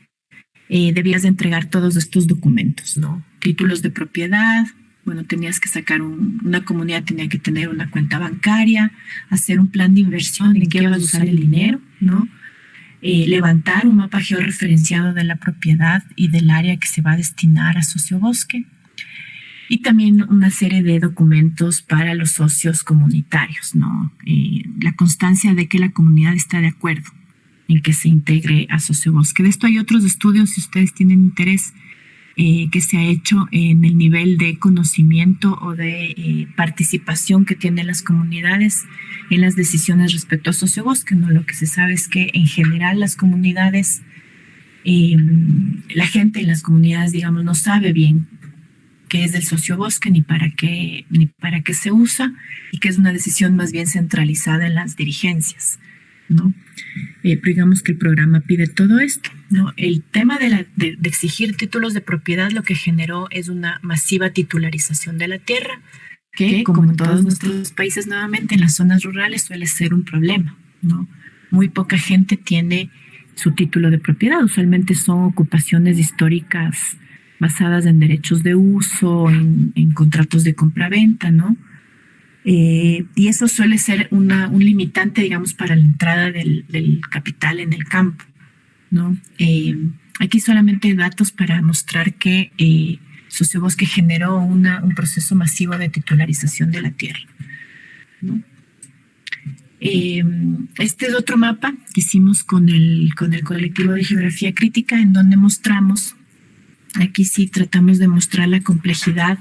debías de entregar todos estos documentos, ¿no? Títulos de propiedad, bueno, tenías que sacar una comunidad tenía que tener una cuenta bancaria, hacer un plan de inversión en qué vas a usar el dinero, ¿no? Levantar un mapa georreferenciado de la propiedad y del área que se va a destinar a sociobosque, y también una serie de documentos para los socios comunitarios, ¿no? La constancia de que la comunidad está de acuerdo en que se integre a sociobosque. De esto hay otros estudios, si ustedes tienen interés, que se ha hecho en el nivel de conocimiento o de participación que tienen las comunidades en las decisiones respecto a sociobosque, ¿no? Lo que se sabe es que en general las comunidades, la gente en las comunidades, digamos, no sabe bien qué es el sociobosque ni para qué se usa, y que es una decisión más bien centralizada en las dirigencias, ¿no? Pero digamos que el programa pide todo esto, ¿no? El tema de exigir títulos de propiedad lo que generó es una masiva titularización de la tierra, que como en todos nuestros países, nuevamente en las zonas rurales suele ser un problema, ¿no? Muy poca gente tiene su título de propiedad, usualmente son ocupaciones históricas basadas en derechos de uso, en contratos de compraventa, ¿no? Y eso suele ser un limitante, digamos, para la entrada del capital en el campo, ¿no? Aquí solamente datos para mostrar que sociobosque generó un proceso masivo de titularización de la tierra, ¿no? Este es otro mapa que hicimos con el colectivo de geografía crítica, en donde mostramos, aquí sí tratamos de mostrar la complejidad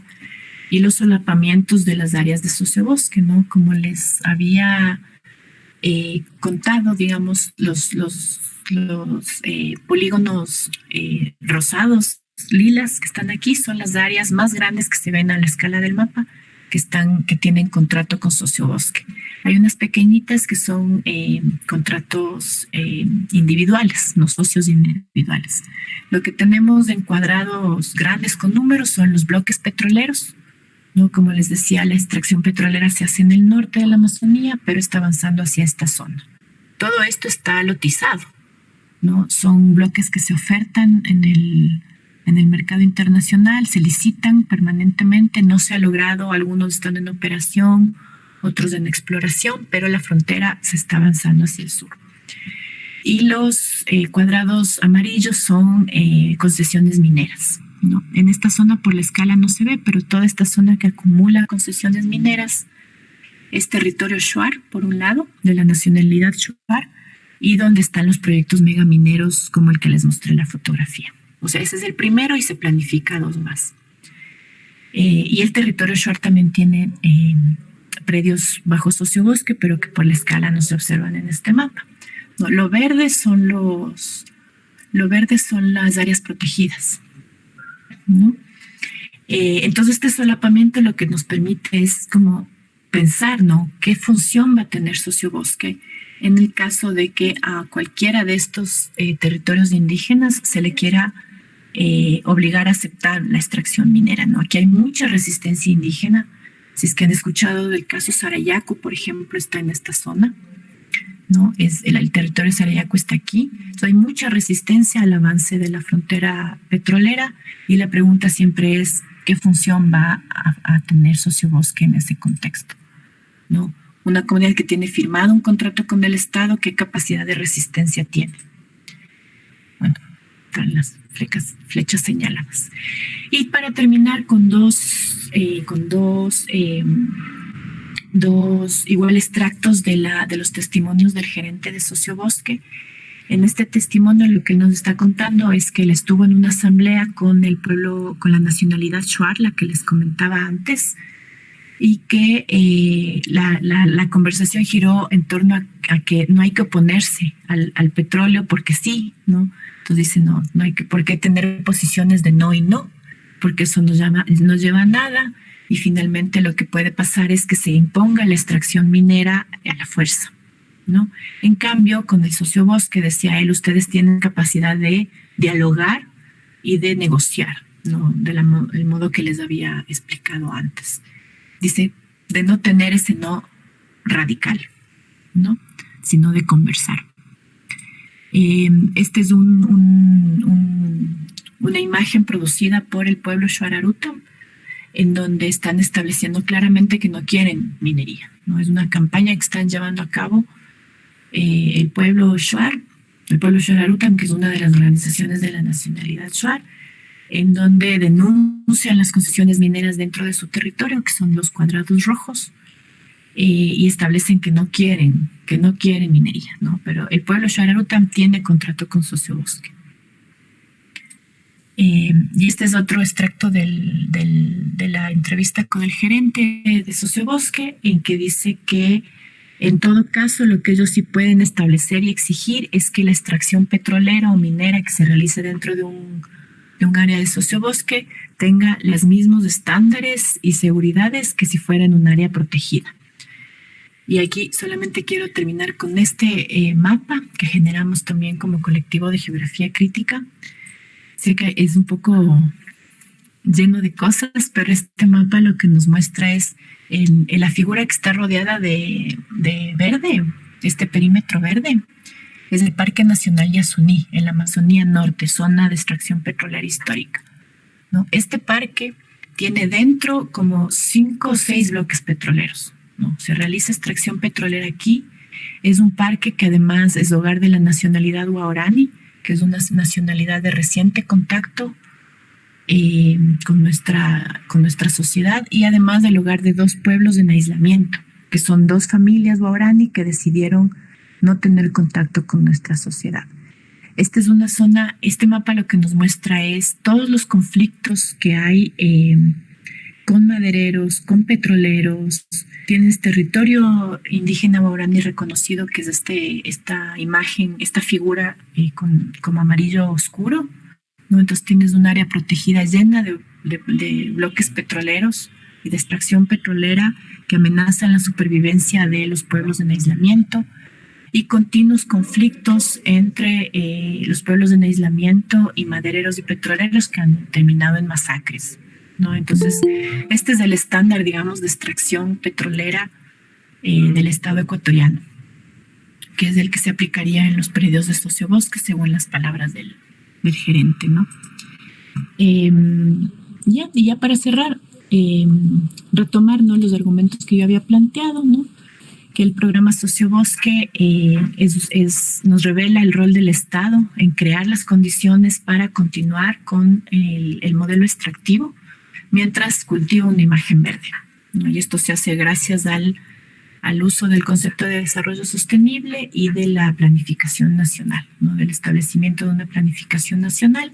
y los solapamientos de las áreas de sociobosque, ¿no? Como les había contado, digamos, los polígonos rosados, lilas que están aquí, son las áreas más grandes que se ven a la escala del mapa, que tienen contrato con Sociobosque. Hay unas pequeñitas que son contratos individuales, no socios individuales. Lo que tenemos en cuadrados grandes con números son los bloques petroleros, ¿no? Como les decía, la extracción petrolera se hace en el norte de la Amazonía, pero está avanzando hacia esta zona. Todo esto está lotizado, ¿no? Son bloques que se ofertan en el mercado internacional, se licitan permanentemente, no se ha logrado, algunos están en operación, otros en exploración, pero la frontera se está avanzando hacia el sur. Y los cuadrados amarillos son concesiones mineras, ¿no? En esta zona por la escala no se ve, pero toda esta zona que acumula concesiones mineras es territorio Shuar, por un lado, de la nacionalidad Shuar, y donde están los proyectos megamineros como el que les mostré en la fotografía. O sea, ese es el primero y se planifica 2 más. Y el territorio Shuar también tiene predios bajo Sociobosque, pero que por la escala no se observan en este mapa. No, lo verde son las áreas protegidas, ¿no? Entonces este solapamiento lo que nos permite es como pensar, ¿no? ¿Qué función va a tener Sociobosque en el caso de que a cualquiera de estos territorios indígenas se le quiera obligar a aceptar la extracción minera, ¿no? Aquí hay mucha resistencia indígena. Si es que han escuchado del caso Sarayaco, por ejemplo, está en esta zona, ¿no? El territorio de Sarayaco está aquí. Entonces, hay mucha resistencia al avance de la frontera petrolera y la pregunta siempre es ¿qué función va a tener Sociobosque en ese contexto, ¿no? Una comunidad que tiene firmado un contrato con el Estado, ¿qué capacidad de resistencia tiene? Bueno, están las flechas señaladas. Y para terminar con dos igual extractos de los testimonios del gerente de Sociobosque. En este testimonio lo que nos está contando es que él estuvo en una asamblea con el pueblo, con la nacionalidad Shuar, la que les comentaba antes, y que la conversación giró en torno a que no hay que oponerse al petróleo porque sí, ¿no? Entonces dice, no hay por qué tener posiciones de no y no, porque eso no lleva a nada, y finalmente lo que puede pasar es que se imponga la extracción minera a la fuerza, ¿no? En cambio, con el Sociobosque, decía él, ustedes tienen capacidad de dialogar y de negociar, ¿no? El modo que les había explicado antes. Dice, de no tener ese no radical, ¿no? Sino de conversar. Este es una imagen producida por el pueblo Shuararuta, en donde están estableciendo claramente que no quieren minería, ¿no? Es una campaña que están llevando a cabo el pueblo Shuararuta, que es una de las organizaciones de la nacionalidad Shuar, en donde denuncian las concesiones mineras dentro de su territorio, que son los cuadrados rojos, y establecen que no quieren minería, ¿no? Pero el pueblo Shuararuta tiene contrato con Sociobosque. Y este es otro extracto de la entrevista con el gerente de Sociobosque, en que dice que en todo caso lo que ellos sí pueden establecer y exigir es que la extracción petrolera o minera que se realice dentro de un área de Sociobosque tenga los mismos estándares y seguridades que si fuera en un área protegida. Y aquí solamente quiero terminar con este mapa que generamos también como colectivo de geografía crítica. Sé que es un poco lleno de cosas, pero este mapa lo que nos muestra es en la figura que está rodeada de verde, este perímetro verde. Es el Parque Nacional Yasuní, en la Amazonía Norte, zona de extracción petrolera histórica, ¿no? Este parque tiene dentro como 5 o 6 bloques petroleros, ¿no? Se realiza extracción petrolera aquí. Es un parque que además es hogar de la nacionalidad Waorani, que es una nacionalidad de reciente contacto con nuestra sociedad, y además del hogar de 2 pueblos en aislamiento, que son 2 familias Waorani que decidieron no tener contacto con nuestra sociedad. Esta es una zona, este mapa lo que nos muestra es todos los conflictos que hay con madereros, con petroleros. Tienes territorio indígena guaraní reconocido, que es esta imagen, esta figura como amarillo oscuro, ¿no? Entonces tienes un área protegida llena de bloques petroleros y de extracción petrolera que amenazan la supervivencia de los pueblos en aislamiento, y continuos conflictos entre los pueblos en aislamiento y madereros y petroleros que han terminado en masacres, ¿no? Entonces, este es el estándar, digamos, de extracción petrolera del Estado ecuatoriano, que es el que se aplicaría en los predios de sociobosque, según las palabras del gerente, ¿no? Y ya para cerrar, retomar, ¿no?, los argumentos que yo había planteado, ¿no? Que el programa Sociobosque nos revela el rol del Estado en crear las condiciones para continuar con el modelo extractivo mientras cultiva una imagen verde, ¿no? Y esto se hace gracias al uso del concepto de desarrollo sostenible y de la planificación nacional, ¿no? Del establecimiento de una planificación nacional.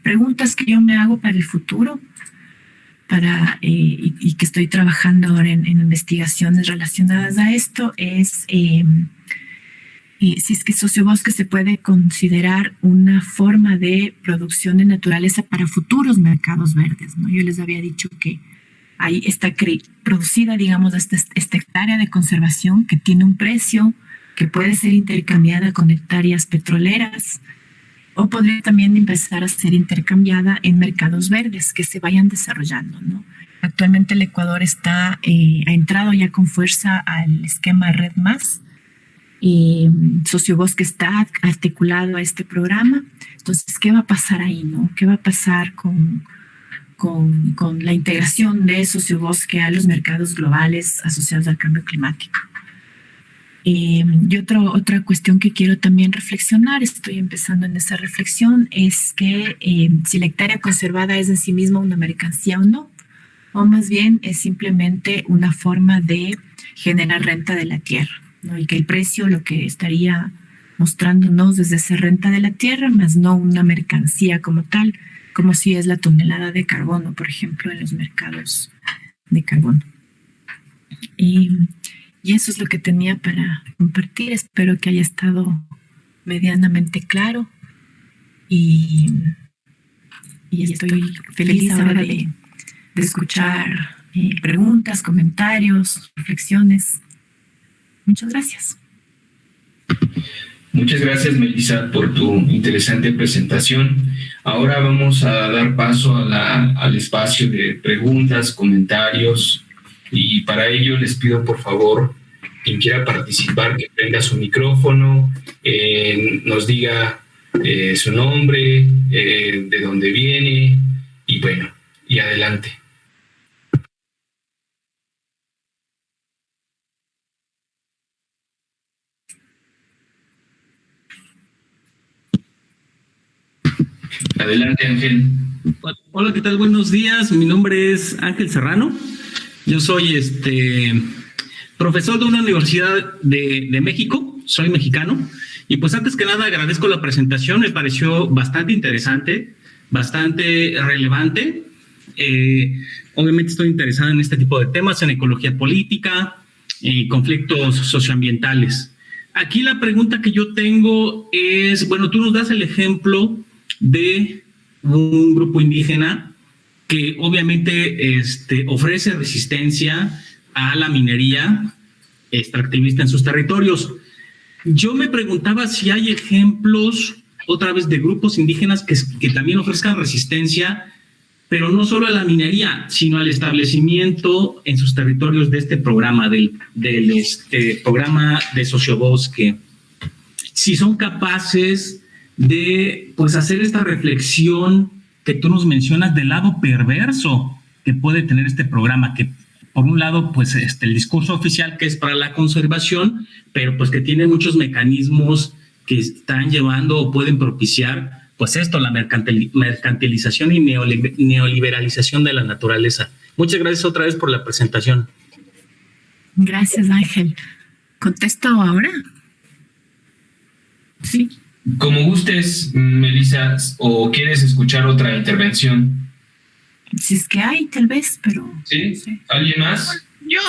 Preguntas que yo me hago para el futuro, y que estoy trabajando ahora en investigaciones relacionadas a esto, es si es que sociobosque se puede considerar una forma de producción de naturaleza para futuros mercados verdes, ¿no? Yo les había dicho que ahí está producida, digamos, esta hectárea de conservación que tiene un precio que puede ser intercambiada con hectáreas petroleras, o podría también empezar a ser intercambiada en mercados verdes que se vayan desarrollando, ¿no? Actualmente el Ecuador ha entrado ya con fuerza al esquema Red Más. Sociobosque está articulado a este programa. Entonces, ¿qué va a pasar ahí, no? ¿Qué va a pasar con la integración de sociobosque a los mercados globales asociados al cambio climático? Y otra cuestión que quiero también reflexionar, estoy empezando en esa reflexión, es que si la hectárea conservada es en sí misma una mercancía o no, o más bien es simplemente una forma de generar renta de la tierra, ¿no? Y que el precio lo que estaría mostrándonos es esa renta de la tierra, más no una mercancía como tal, como si es la tonelada de carbono, por ejemplo, en los mercados de carbono. Y eso es lo que tenía para compartir. Espero que haya estado medianamente claro. Y estoy feliz ahora de escuchar preguntas, comentarios, reflexiones. Muchas gracias. Muchas gracias, Melissa, por tu interesante presentación. Ahora vamos a dar paso al espacio de preguntas, comentarios. Y para ello les pido, por favor, quien quiera participar, que prenda su micrófono, nos diga su nombre, de dónde viene, y bueno, y adelante. Adelante, Ángel. Hola, ¿qué tal? Buenos días. Mi nombre es Ángel Serrano. Yo soy profesor de una universidad de México. Soy mexicano. Y pues antes que nada agradezco la presentación. Me pareció bastante interesante, bastante relevante. Obviamente estoy interesado en este tipo de temas, en ecología política y conflictos socioambientales. Aquí la pregunta que yo tengo es, bueno, tú nos das el ejemplo de un grupo indígena que obviamente ofrece resistencia a la minería extractivista en sus territorios. Yo me preguntaba si hay ejemplos, otra vez, de grupos indígenas que también ofrezcan resistencia, pero no solo a la minería, sino al establecimiento en sus territorios de este programa, del programa de sociobosque. Si son capaces de pues hacer esta reflexión que tú nos mencionas del lado perverso que puede tener este programa, que por un lado pues el discurso oficial que es para la conservación, pero pues que tiene muchos mecanismos que están llevando o pueden propiciar pues esto, la mercantilización y neoliberalización de la naturaleza. Muchas gracias otra vez por la presentación. Gracias, Ángel. ¿Contesto ahora? Sí. Como gustes, Melissa, o quieres escuchar otra intervención. Si es que hay, tal vez, pero... ¿Sí? No sé. ¿Alguien más? Yo,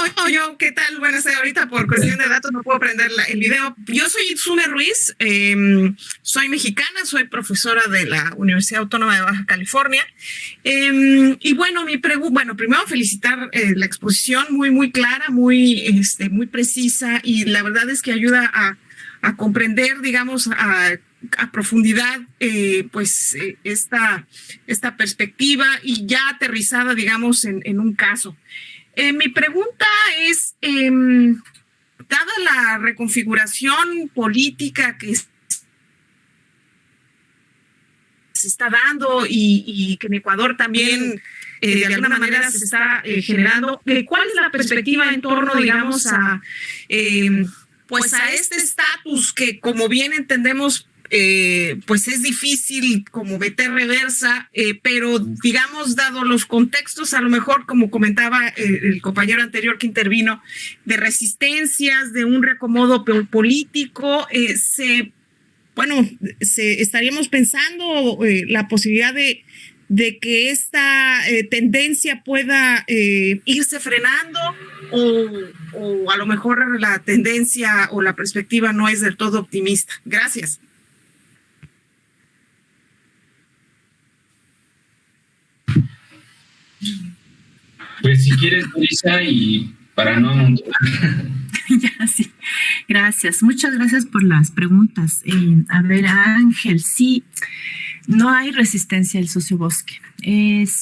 ¿qué tal? Buenas tardes. Ahorita por cuestión de datos no puedo prender el video. Yo soy Itsume Ruiz, soy mexicana, soy profesora de la Universidad Autónoma de Baja California. Y bueno, primero felicitar la exposición, muy clara, muy precisa, y la verdad es que ayuda a comprender, digamos, a profundidad, esta perspectiva, y ya aterrizada, digamos, en un caso. Mi pregunta es, dada la reconfiguración política que se está dando y que en Ecuador también de alguna manera se está generando, ¿cuál es la perspectiva en torno, digamos, a este estatus que, como bien entendemos, pues es difícil como meter reversa, pero digamos, dado los contextos, a lo mejor, como comentaba el compañero anterior que intervino, de resistencias, de un reacomodo político, estaríamos pensando la posibilidad de que esta tendencia pueda irse frenando, o a lo mejor la tendencia o la perspectiva no es del todo optimista. Gracias. Pues si quieres, Luisa, y para no amontonar. Ya, sí. Gracias. Muchas gracias por las preguntas. A ver, Ángel, sí, no hay resistencia al sociobosque.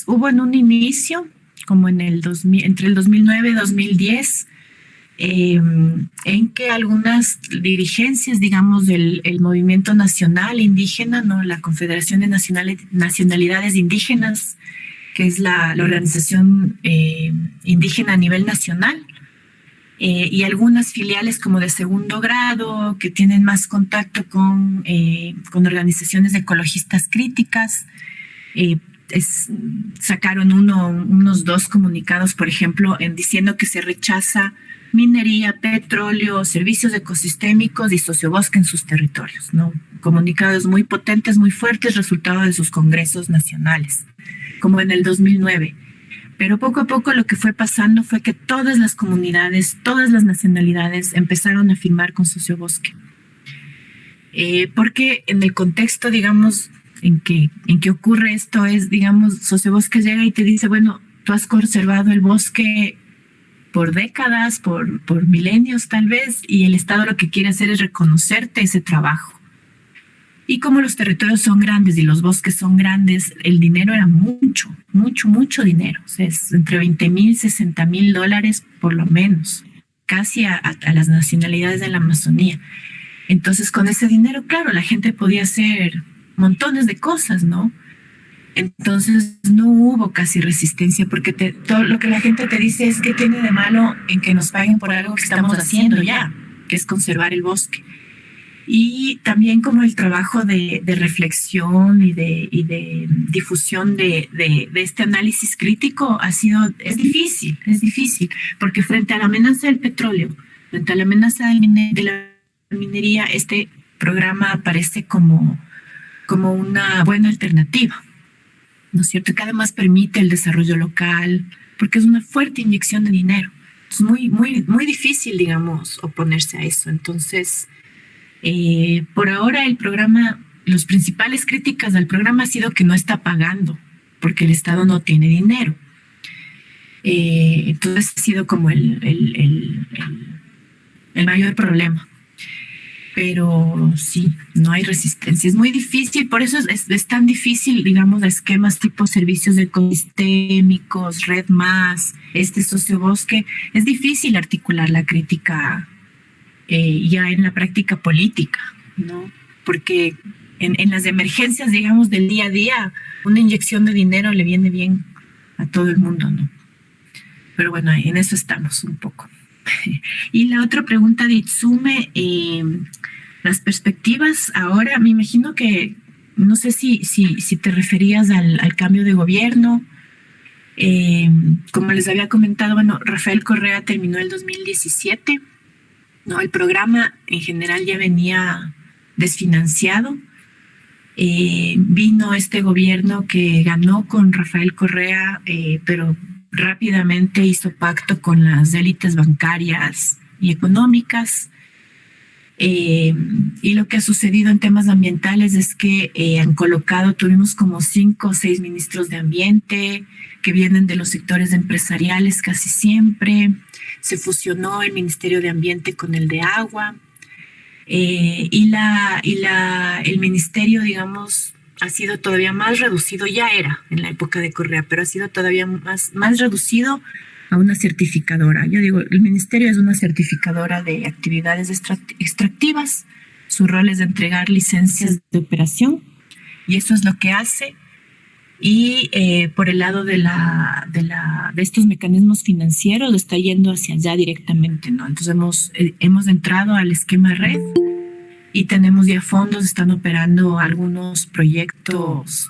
Hubo en un inicio, como en el 2000, entre el 2009 y 2010, en que algunas dirigencias, digamos, del movimiento nacional indígena, ¿no? La Confederación de Nacionalidades Indígenas, que es la organización indígena a nivel nacional, y algunas filiales como de segundo grado que tienen más contacto con organizaciones ecologistas críticas, sacaron unos 2 comunicados, por ejemplo, diciendo que se rechaza minería, petróleo, servicios ecosistémicos y sociobosque en sus territorios, ¿no? Comunicados muy potentes, muy fuertes, resultado de sus congresos nacionales, como en el 2009. Pero poco a poco lo que fue pasando fue que todas las comunidades, todas las nacionalidades empezaron a firmar con sociobosque. Porque en el contexto, digamos, en que ocurre esto es, digamos, sociobosque llega y te dice, bueno, tú has conservado el bosque por décadas, por milenios tal vez, y el Estado lo que quiere hacer es reconocerte ese trabajo. Y como los territorios son grandes y los bosques son grandes, el dinero era mucho dinero. O sea, es entre $20,000, $60,000 por lo menos, casi a las nacionalidades de la Amazonía. Entonces, con ese dinero, claro, la gente podía hacer montones de cosas, ¿no? Entonces, no hubo casi resistencia, porque todo lo que la gente te dice es que tiene de malo en que nos paguen por algo que estamos haciendo ya, que es conservar el bosque. Y también como el trabajo de reflexión y de difusión de este análisis crítico es difícil, porque frente a la amenaza del petróleo, frente a la amenaza de la minería, este programa aparece como una buena alternativa, ¿no es cierto? Que además permite el desarrollo local, porque es una fuerte inyección de dinero. Es muy difícil, digamos, oponerse a eso. Entonces, por ahora el programa, las principales críticas al programa ha sido que no está pagando porque el Estado no tiene dinero. Entonces ha sido como el mayor problema. Pero sí, no hay resistencia. Es muy difícil, por eso es tan difícil, digamos, esquemas tipo servicios ecosistémicos, red más, sociobosque. Es difícil articular la crítica ya en la práctica política, ¿no? Porque en las emergencias, digamos, del día a día, una inyección de dinero le viene bien a todo el mundo, ¿no? Pero bueno, en eso estamos un poco. Y la otra pregunta de Itsume, las perspectivas ahora, me imagino que, no sé si te referías al cambio de gobierno. Como les había comentado, bueno, Rafael Correa terminó el 2017, ¿no? El programa en general ya venía desfinanciado. vino este gobierno que ganó con Rafael Correa, pero rápidamente hizo pacto con las élites bancarias y económicas. Y lo que ha sucedido en temas ambientales es que tuvimos como 5 o 6 ministros de ambiente que vienen de los sectores empresariales casi siempre. Se fusionó el Ministerio de Ambiente con el de Agua. El ministerio, digamos, ha sido todavía más reducido, ya era en la época de Correa, pero ha sido todavía más reducido a una certificadora. Yo digo, el ministerio es una certificadora de actividades extractivas. Su rol es entregar licencias de operación y eso es lo que hace. Y por el lado de estos mecanismos financieros está yendo hacia allá directamente, ¿no? Entonces hemos entrado al esquema red y tenemos ya fondos, están operando algunos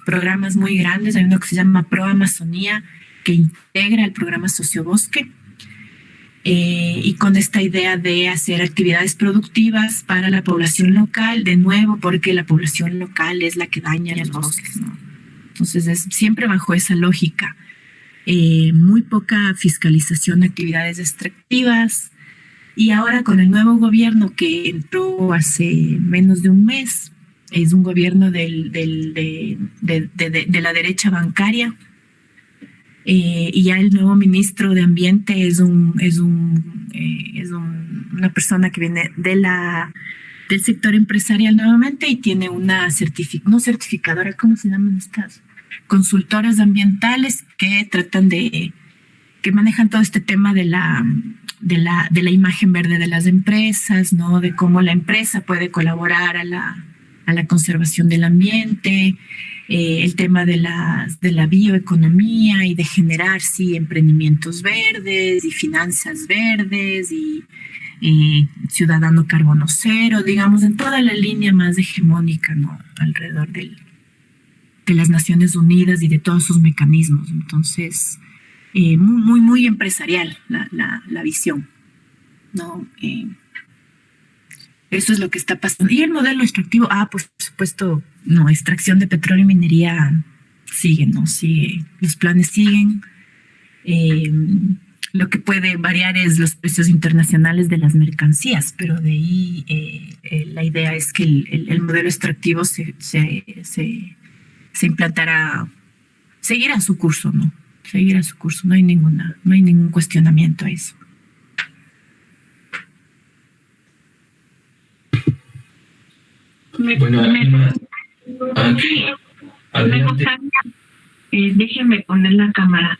programas muy grandes. Hay uno que se llama Pro Amazonía, que integra el programa Sociobosque, y con esta idea de hacer actividades productivas para la población local, de nuevo, porque la población local es la que daña los bosques, ¿no? Entonces es siempre bajo esa lógica. Muy poca fiscalización de actividades extractivas. Y ahora con el nuevo gobierno que entró hace menos de un mes, es un gobierno de la derecha bancaria, y ya el nuevo ministro de Ambiente es una persona que viene del sector empresarial nuevamente y tiene una no certificadora, ¿cómo se llaman estas? Consultoras ambientales que que manejan todo este tema de la imagen verde de las empresas, ¿no? De cómo la empresa puede colaborar a la conservación del ambiente, el tema de la bioeconomía y de generar, sí, emprendimientos verdes y finanzas verdes y ciudadano carbono cero, digamos, en toda la línea más hegemónica, ¿no? Alrededor de las Naciones Unidas y de todos sus mecanismos. Entonces, muy, muy empresarial la visión, ¿no? Eso es lo que está pasando. Y el modelo extractivo, pues por supuesto, no, extracción de petróleo y minería sigue, ¿no? Sigue, los planes siguen. Lo que puede variar es los precios internacionales de las mercancías, pero de ahí la idea es que el modelo extractivo se implantará, seguirá su curso, ¿no? Seguirá su curso, no hay ningún cuestionamiento a eso. Bueno, adelante. Déjeme poner la cámara.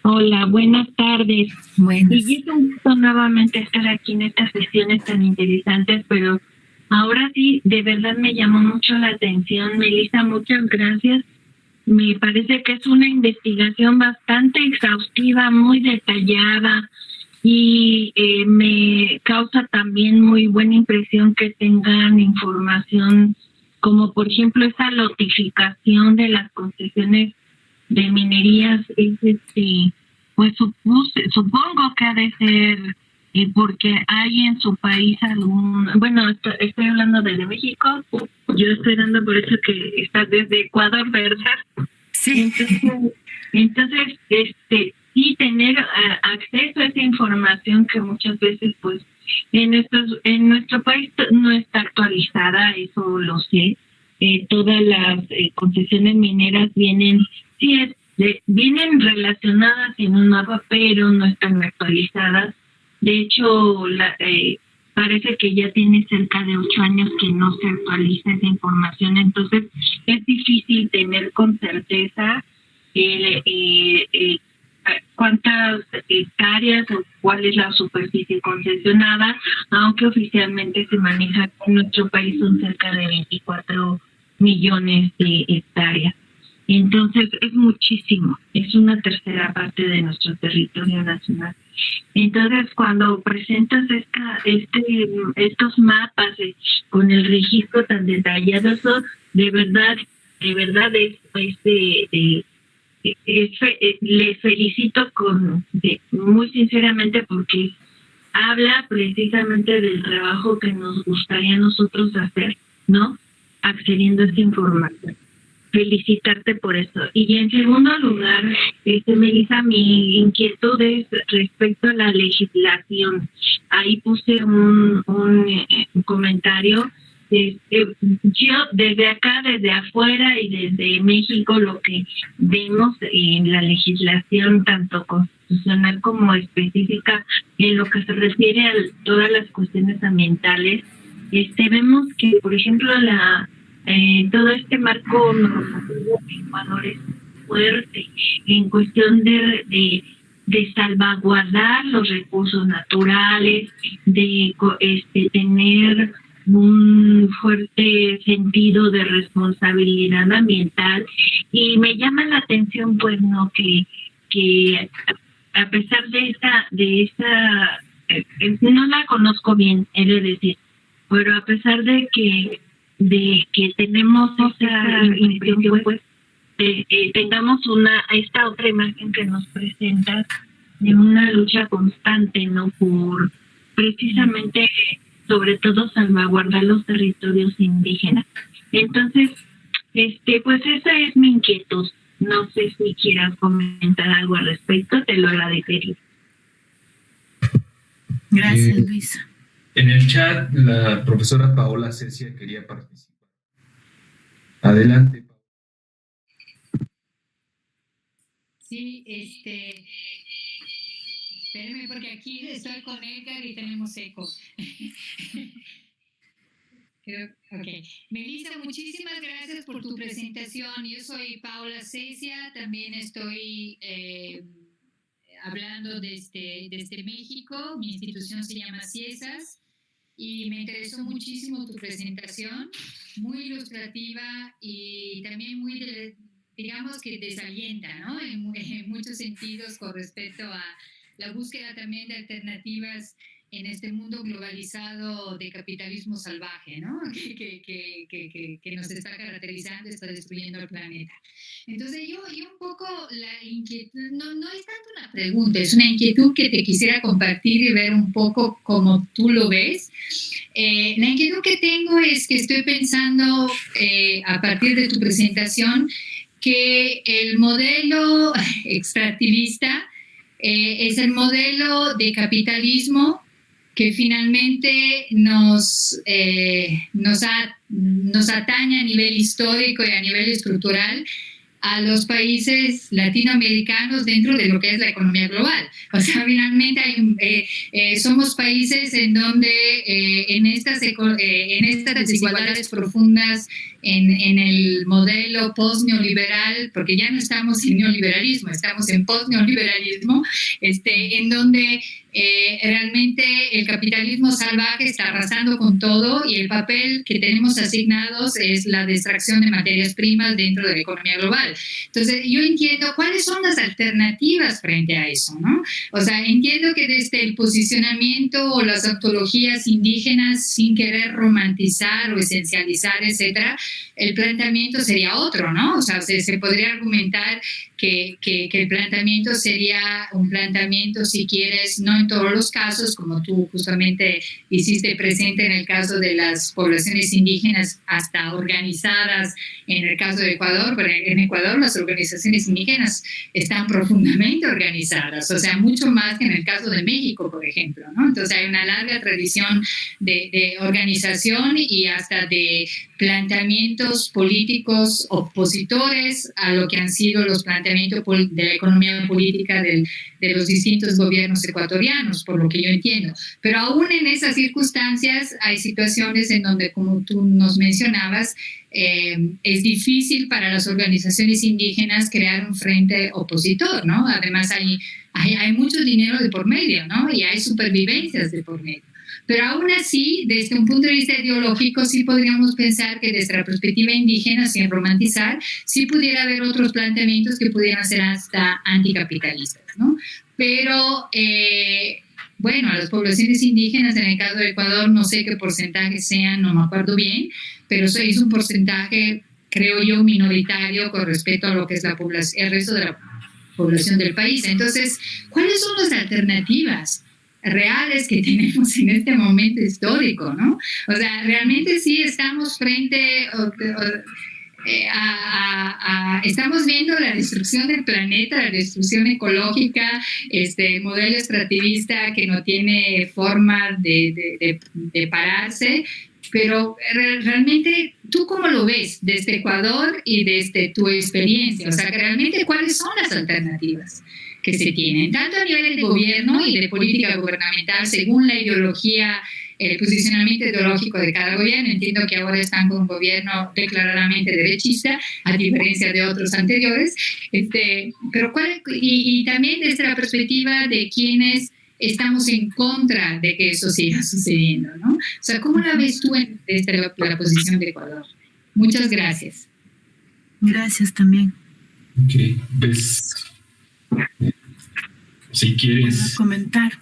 Hola, buenas tardes. Buenas. Y es un gusto nuevamente estar aquí en estas sesiones tan interesantes, pero ahora sí, de verdad me llamó mucho la atención. Melissa, muchas gracias. Me parece que es una investigación bastante exhaustiva, muy detallada, y me causa también muy buena impresión que tengan información como por ejemplo esta notificación de las concesiones de minerías. Pues supongo que ha de ser porque hay en su país estoy hablando desde México, yo estoy dando por eso que estás desde Ecuador, ¿verdad? Sí. Entonces, sí tener acceso a esa información que muchas veces pues en nuestro país no está actualizada, eso lo sé. Todas las concesiones mineras vienen relacionadas en un mapa, pero no están actualizadas. De hecho, parece que ya tiene cerca de 8 años que no se actualiza esa información, entonces es difícil tener con certeza cuántas hectáreas o cuál es la superficie concesionada, aunque oficialmente se maneja que en nuestro país son cerca de 24 millones de hectáreas. Entonces es muchísimo, es una tercera parte de nuestro territorio nacional. Entonces cuando presentas estos mapas con el registro tan detallado, eso de verdad le felicito muy sinceramente, porque habla precisamente del trabajo que nos gustaría a nosotros hacer, ¿no? accediendo a esta información. Felicitarte por eso. Y en segundo lugar, Melissa, mi inquietud es respecto a la legislación. Ahí puse un comentario. Yo desde acá, desde afuera y desde México, lo que vemos en la legislación tanto constitucional como específica en lo que se refiere a todas las cuestiones ambientales, vemos que, por ejemplo, todo este marco normativo de Ecuador es fuerte en cuestión de salvaguardar los recursos naturales, de tener un fuerte sentido de responsabilidad ambiental. Y me llama la atención, pues, no que a pesar de esa no la conozco bien, he de decir, pero a pesar de que tenemos esa impresión, pues tengamos esta otra imagen que nos presenta de una lucha constante, ¿no? Por precisamente, sobre todo, salvaguardar los territorios indígenas. Entonces, pues esa es mi inquietud. No sé si quieras comentar algo al respecto, te lo agradecería. Gracias, Luisa. En el chat, la profesora Paola Cecia quería participar. Adelante. Sí, espérenme porque aquí estoy con Edgar y tenemos eco. Ok. Melissa, muchísimas gracias por tu presentación. Yo soy Paola Cecia, también estoy hablando desde México. Mi institución se llama CIESAS y me interesó muchísimo tu presentación, muy ilustrativa y también muy, digamos que desalienta, ¿no? En muchos sentidos con respecto a la búsqueda también de alternativas en este mundo globalizado de capitalismo salvaje, ¿no? Que nos está caracterizando, está destruyendo el planeta. Entonces yo un poco la inquietud, no es tanto una pregunta, es una inquietud que te quisiera compartir y ver un poco cómo tú lo ves. La inquietud que tengo es que estoy pensando a partir de tu presentación que el modelo extractivista es el modelo de capitalismo que finalmente nos atañe a nivel histórico y a nivel estructural a los países latinoamericanos dentro de lo que es la economía global. O sea, finalmente somos países en donde en estas desigualdades profundas en el modelo post-neoliberal, porque ya no estamos en neoliberalismo, estamos en post-neoliberalismo, en donde realmente el capitalismo salvaje está arrasando con todo y el papel que tenemos asignados es la de extracción de materias primas dentro de la economía global. Entonces, yo entiendo cuáles son las alternativas frente a eso, ¿no? O sea, entiendo que desde el posicionamiento o las ontologías indígenas, sin querer romantizar o esencializar, etcétera, el planteamiento sería otro, ¿no? O sea, se podría argumentar que el planteamiento sería un planteamiento, si quieres, no en todos los casos, como tú justamente hiciste presente en el caso de las poblaciones indígenas hasta organizadas en el caso de Ecuador, pero en Ecuador las organizaciones indígenas están profundamente organizadas, o sea, mucho más que en el caso de México, por ejemplo, ¿no? Entonces hay una larga tradición de organización y hasta de planteamientos políticos opositores a lo que han sido los planteamientos de la economía política de los distintos gobiernos ecuatorianos, por lo que yo entiendo. Pero aún en esas circunstancias hay situaciones en donde, como tú nos mencionabas, es difícil para las organizaciones indígenas crear un frente opositor, ¿no? Además hay mucho dinero de por medio, ¿no? Y hay supervivencias de por medio. Pero aún así, desde un punto de vista ideológico, sí podríamos pensar que desde la perspectiva indígena, sin romantizar, sí pudiera haber otros planteamientos que pudieran ser hasta anticapitalistas, ¿no? Pero, bueno, a las poblaciones indígenas, en el caso de Ecuador, no sé qué porcentaje sean, no me acuerdo bien, pero eso es un porcentaje, creo yo, minoritario con respecto a lo que es la población, el resto de la población del país. Entonces, ¿cuáles son las alternativas? reales que tenemos en este momento histórico, ¿no? O sea, realmente sí estamos frente estamos viendo la destrucción del planeta, la destrucción ecológica, modelo extractivista que no tiene forma de pararse, pero realmente, ¿tú cómo lo ves desde Ecuador y desde tu experiencia? O sea, realmente, ¿cuáles son las alternativas que se tienen, tanto a nivel de gobierno y de política gubernamental, según la ideología, el posicionamiento ideológico de cada gobierno? Entiendo que ahora están con un gobierno declaradamente derechista, a diferencia de otros anteriores, pero y también desde la perspectiva de quienes estamos en contra de que eso siga sucediendo, ¿no? O sea, ¿cómo la ves tú desde la posición de Ecuador? Muchas gracias. Gracias también. Ok, pues, si quieres... ¿Puedo comentar?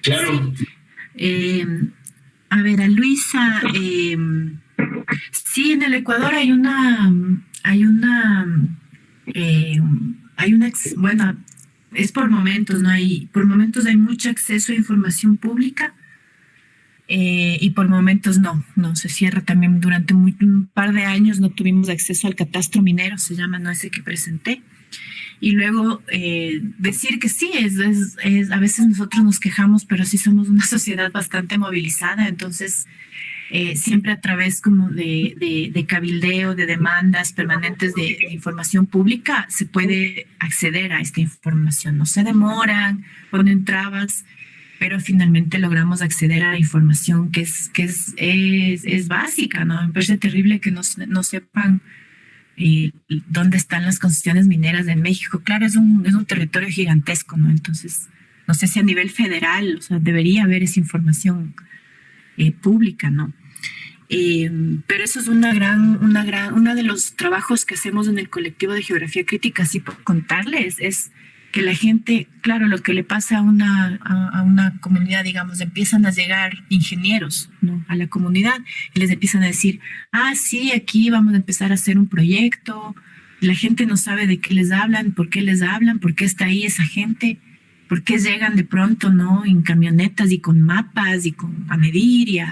Claro. A ver, a Luisa, sí, en el Ecuador bueno, es por momentos, ¿no? Por momentos hay mucho acceso a información pública y por momentos no se cierra también. Durante un par de años no tuvimos acceso al catastro minero, se llama, no ese que presenté. Y luego decir que sí, a veces nosotros nos quejamos, pero sí somos una sociedad bastante movilizada, entonces siempre a través como de cabildeo, de demandas permanentes de información pública, se puede acceder a esta información. No se demoran, ponen trabas, pero finalmente logramos acceder a la información que es básica, ¿no? Me parece terrible que no sepan dónde están las concesiones mineras de México. Claro, es un territorio gigantesco, ¿no? Entonces, no sé si a nivel federal, o sea, debería haber esa información pública, ¿no? Pero eso es uno de los trabajos que hacemos en el colectivo de Geografía Crítica, así por contarles, es que la gente, claro, lo que le pasa a una comunidad, digamos, empiezan a llegar ingenieros, ¿no?, a la comunidad y les empiezan a decir, sí, aquí vamos a empezar a hacer un proyecto. La gente no sabe de qué les hablan, por qué está ahí esa gente, por qué llegan de pronto, ¿no?, en camionetas y con mapas y a medir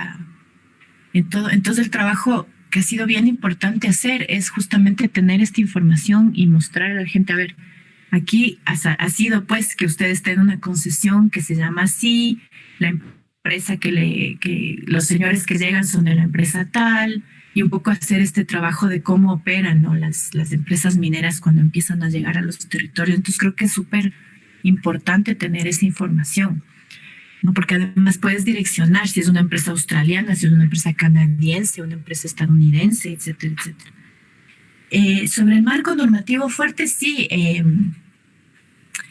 entonces el trabajo que ha sido bien importante hacer es justamente tener esta información y mostrar a la gente, a ver, aquí ha sido pues que usted esté en una concesión que se llama así, la empresa que los señores que llegan son de la empresa tal, y un poco hacer este trabajo de cómo operan, ¿no?, las empresas mineras cuando empiezan a llegar a los territorios. Entonces creo que es súper importante tener esa información, ¿no?, porque además puedes direccionar si es una empresa australiana, si es una empresa canadiense, una empresa estadounidense, etcétera, etcétera. Sobre el marco normativo fuerte, sí.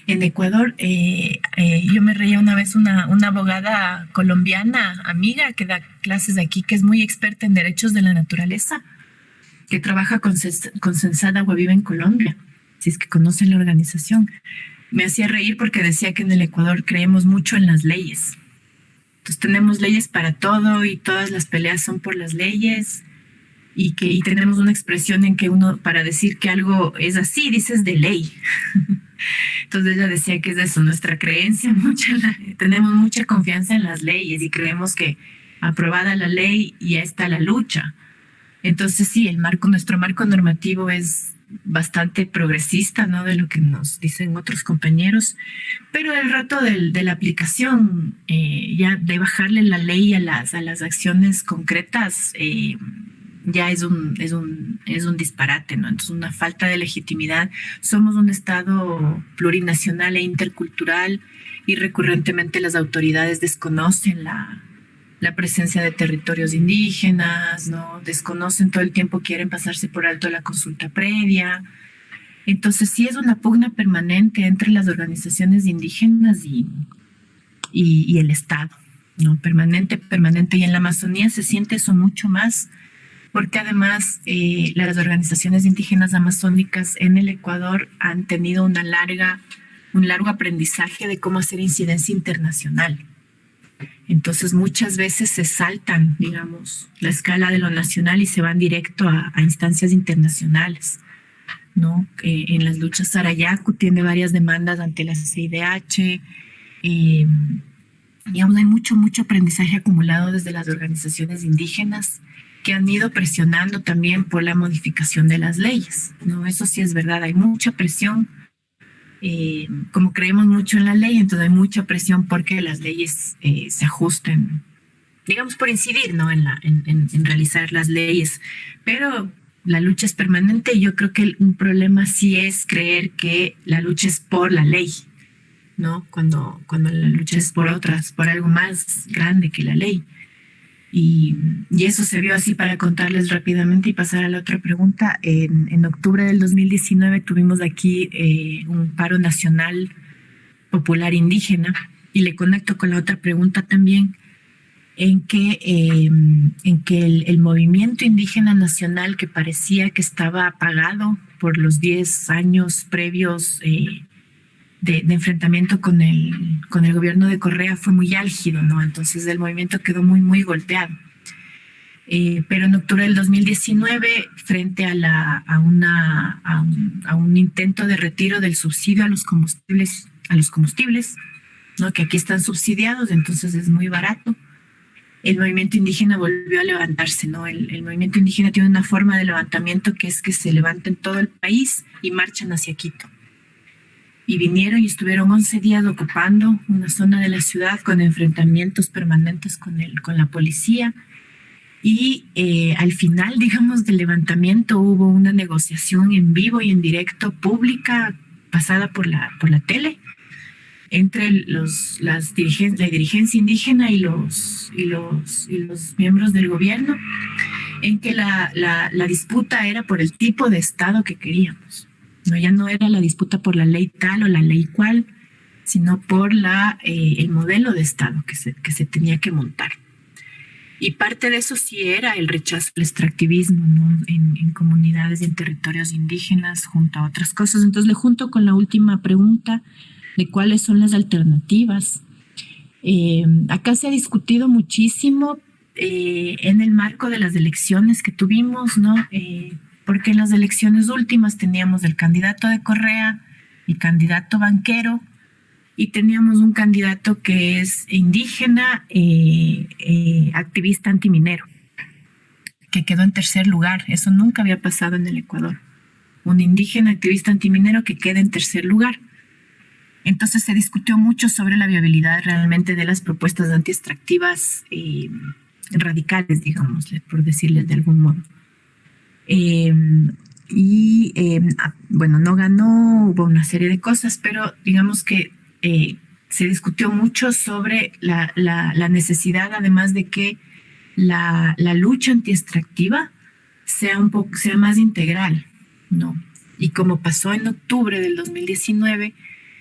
En Ecuador, yo me reía una vez una abogada colombiana, amiga, que da clases aquí, que es muy experta en derechos de la naturaleza, que trabaja con Sensat Agua Viva en Colombia, si es que conocen la organización. Me hacía reír porque decía que en el Ecuador creemos mucho en las leyes. Entonces tenemos leyes para todo y todas las peleas son por las leyes. Y tenemos una expresión en que uno, para decir que algo es así, dices de ley. Entonces ella decía que es eso, nuestra creencia, tenemos mucha confianza en las leyes y creemos que aprobada la ley ya está la lucha. Entonces sí, nuestro marco normativo es bastante progresista, ¿no?, de lo que nos dicen otros compañeros, pero el reto de la aplicación, ya de bajarle la ley a las acciones concretas, ya es un disparate, ¿no? Entonces, una falta de legitimidad. Somos un Estado plurinacional e intercultural y recurrentemente las autoridades desconocen la presencia de territorios indígenas, ¿no? Desconocen todo el tiempo, quieren pasarse por alto la consulta previa. Entonces, sí es una pugna permanente entre las organizaciones indígenas y el Estado, ¿no? Permanente. Y en la Amazonía se siente eso mucho más, porque además las organizaciones indígenas amazónicas en el Ecuador han tenido un largo aprendizaje de cómo hacer incidencia internacional. Entonces muchas veces se saltan, digamos, la escala de lo nacional y se van directo a instancias internacionales, ¿no? En las luchas, Sarayaku tiene varias demandas ante la CIDH, digamos, hay mucho aprendizaje acumulado desde las organizaciones indígenas que han ido presionando también por la modificación de las leyes, ¿no? Eso sí es verdad, hay mucha presión. Como creemos mucho en la ley, entonces hay mucha presión porque las leyes se ajusten, digamos, por incidir, ¿no? en realizar las leyes. Pero la lucha es permanente y yo creo que un problema sí es creer que la lucha es por la ley, ¿no? Cuando la lucha es por otras, por algo más grande que la ley. Y eso se vio así. Para contarles rápidamente y pasar a la otra pregunta. En octubre del 2019 tuvimos aquí un paro nacional popular indígena, y le conecto con la otra pregunta también, en que el movimiento indígena nacional, que parecía que estaba apagado por los 10 años previos de enfrentamiento con el gobierno de Correa, fue muy álgido, ¿no? Entonces el movimiento quedó muy golpeado. Pero en octubre del 2019, frente a un intento de retiro del subsidio a los combustibles, ¿no? Que aquí están subsidiados, entonces es muy barato, el movimiento indígena volvió a levantarse, ¿no? El movimiento indígena tiene una forma de levantamiento que es que se levanta en todo el país y marchan hacia Quito. Y vinieron y estuvieron 11 días ocupando una zona de la ciudad con enfrentamientos permanentes con la policía. Y al final, digamos, del levantamiento hubo una negociación en vivo y en directo, pública, pasada por la tele, entre la dirigencia indígena y los miembros del gobierno, en que la disputa era por el tipo de Estado que queríamos. No, ya no era la disputa por la ley tal o la ley cual, sino por el modelo de Estado que se tenía que montar. Y parte de eso sí era el rechazo al extractivismo, ¿no? en comunidades y en territorios indígenas, junto a otras cosas. Entonces le junto con la última pregunta de cuáles son las alternativas. Acá se ha discutido muchísimo en el marco de las elecciones que tuvimos, ¿no? Porque en las elecciones últimas teníamos el candidato de Correa, el candidato banquero, y teníamos un candidato que es indígena, activista antiminero, que quedó en tercer lugar. Eso nunca había pasado en el Ecuador. Un indígena activista antiminero que queda en tercer lugar. Entonces se discutió mucho sobre la viabilidad realmente de las propuestas antiextractivas radicales, digamos, por decirles de algún modo. Bueno, no ganó, hubo una serie de cosas, pero digamos que se discutió mucho sobre la necesidad, además de que la lucha antiextractiva sea más integral, ¿no? Y como pasó en octubre del 2019,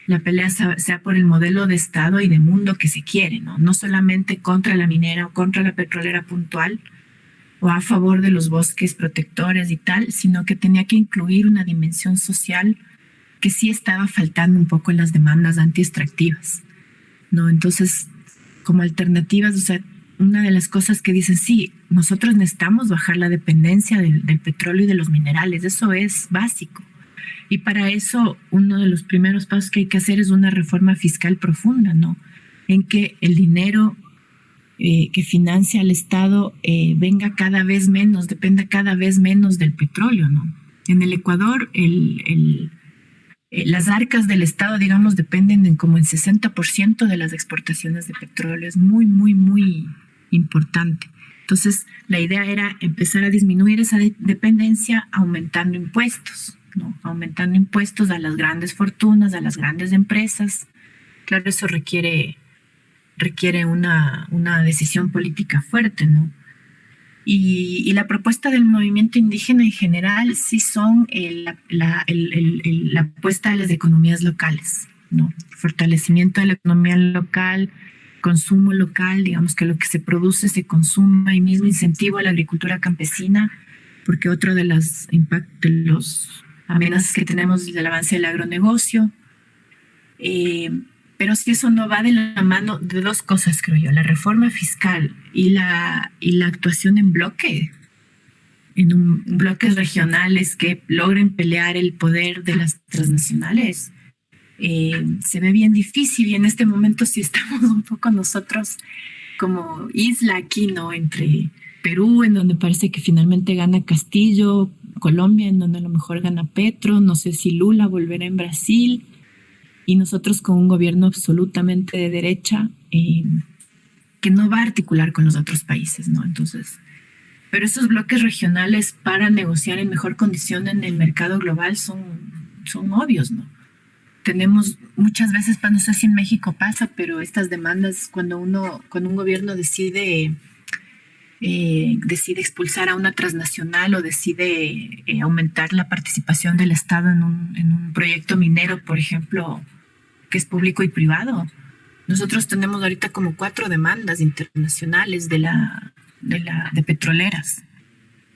la pelea sea por el modelo de Estado y de mundo que se quiere, ¿no? No solamente contra la minera o contra la petrolera puntual, o a favor de los bosques protectores y tal, sino que tenía que incluir una dimensión social que sí estaba faltando un poco en las demandas antiextractivas, ¿no? Entonces, como alternativas, o sea, una de las cosas que dicen, sí, nosotros necesitamos bajar la dependencia del petróleo y de los minerales, eso es básico. Y para eso, uno de los primeros pasos que hay que hacer es una reforma fiscal profunda, ¿no? En que el dinero que financia al Estado venga cada vez menos, dependa cada vez menos del petróleo, ¿no? En el Ecuador, las arcas del Estado, digamos, dependen en como el 60% de las exportaciones de petróleo. Es muy importante. Entonces, la idea era empezar a disminuir esa dependencia aumentando impuestos, ¿no? Aumentando impuestos a las grandes fortunas, a las grandes empresas. Claro, eso requiere una decisión política fuerte, ¿no? Y la propuesta del movimiento indígena en general sí son la apuesta a las economías locales, ¿no? Fortalecimiento de la economía local, consumo local, digamos que lo que se produce se consuma, y mismo incentivo a la agricultura campesina, porque otro de los amenazas que tenemos es el avance del agronegocio. Pero si eso no va de la mano de dos cosas, creo yo, la reforma fiscal y la actuación en bloques regionales que logren pelear el poder de las transnacionales, se ve bien difícil y en este momento sí estamos un poco nosotros como isla aquí, ¿no? Entre Perú, en donde parece que finalmente gana Castillo, Colombia, en donde a lo mejor gana Petro, no sé si Lula volverá en Brasil, y nosotros con un gobierno absolutamente de derecha que no va a articular con los otros países, ¿no? Entonces, pero esos bloques regionales para negociar en mejor condición en el mercado global son obvios, ¿no? Tenemos muchas veces, no sé si en México pasa, pero estas demandas cuando un gobierno decide expulsar a una transnacional o decide aumentar la participación del Estado en un proyecto minero, por ejemplo, que es público y privado. Nosotros tenemos ahorita como 4 demandas internacionales de petroleras,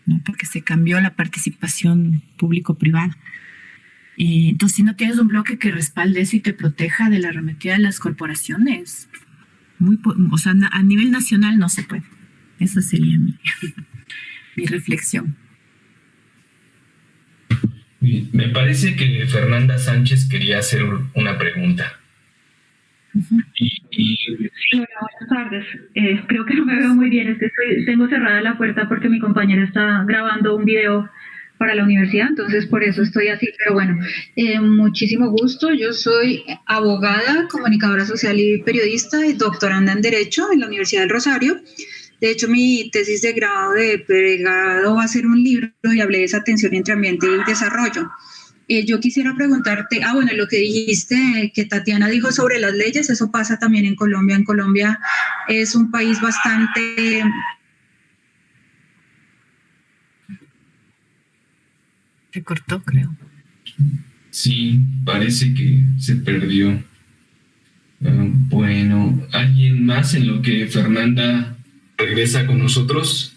¿no? Porque se cambió la participación público-privada. Entonces, si no tienes un bloque que respalde eso y te proteja de la arremetida de las corporaciones, a nivel nacional no se puede. Esa sería mi reflexión. Bien, me parece que Fernanda Sánchez quería hacer una pregunta. Uh-huh. Sí, hola, buenas tardes. Creo que no me veo muy bien, es que tengo cerrada la puerta porque mi compañera está grabando un video para la universidad, entonces por eso estoy así, pero bueno, muchísimo gusto. Yo soy abogada, comunicadora social y periodista y doctoranda en Derecho en la Universidad del Rosario. De hecho, mi tesis de pregrado va a ser un libro y hablé de esa tensión entre ambiente y desarrollo. Yo quisiera preguntarte, lo que dijiste, que Tatiana dijo sobre las leyes, eso pasa también en Colombia. En Colombia es un país bastante... Se cortó, creo. Sí, parece que se perdió. Bueno, ¿alguien más en lo que Fernanda regresa con nosotros?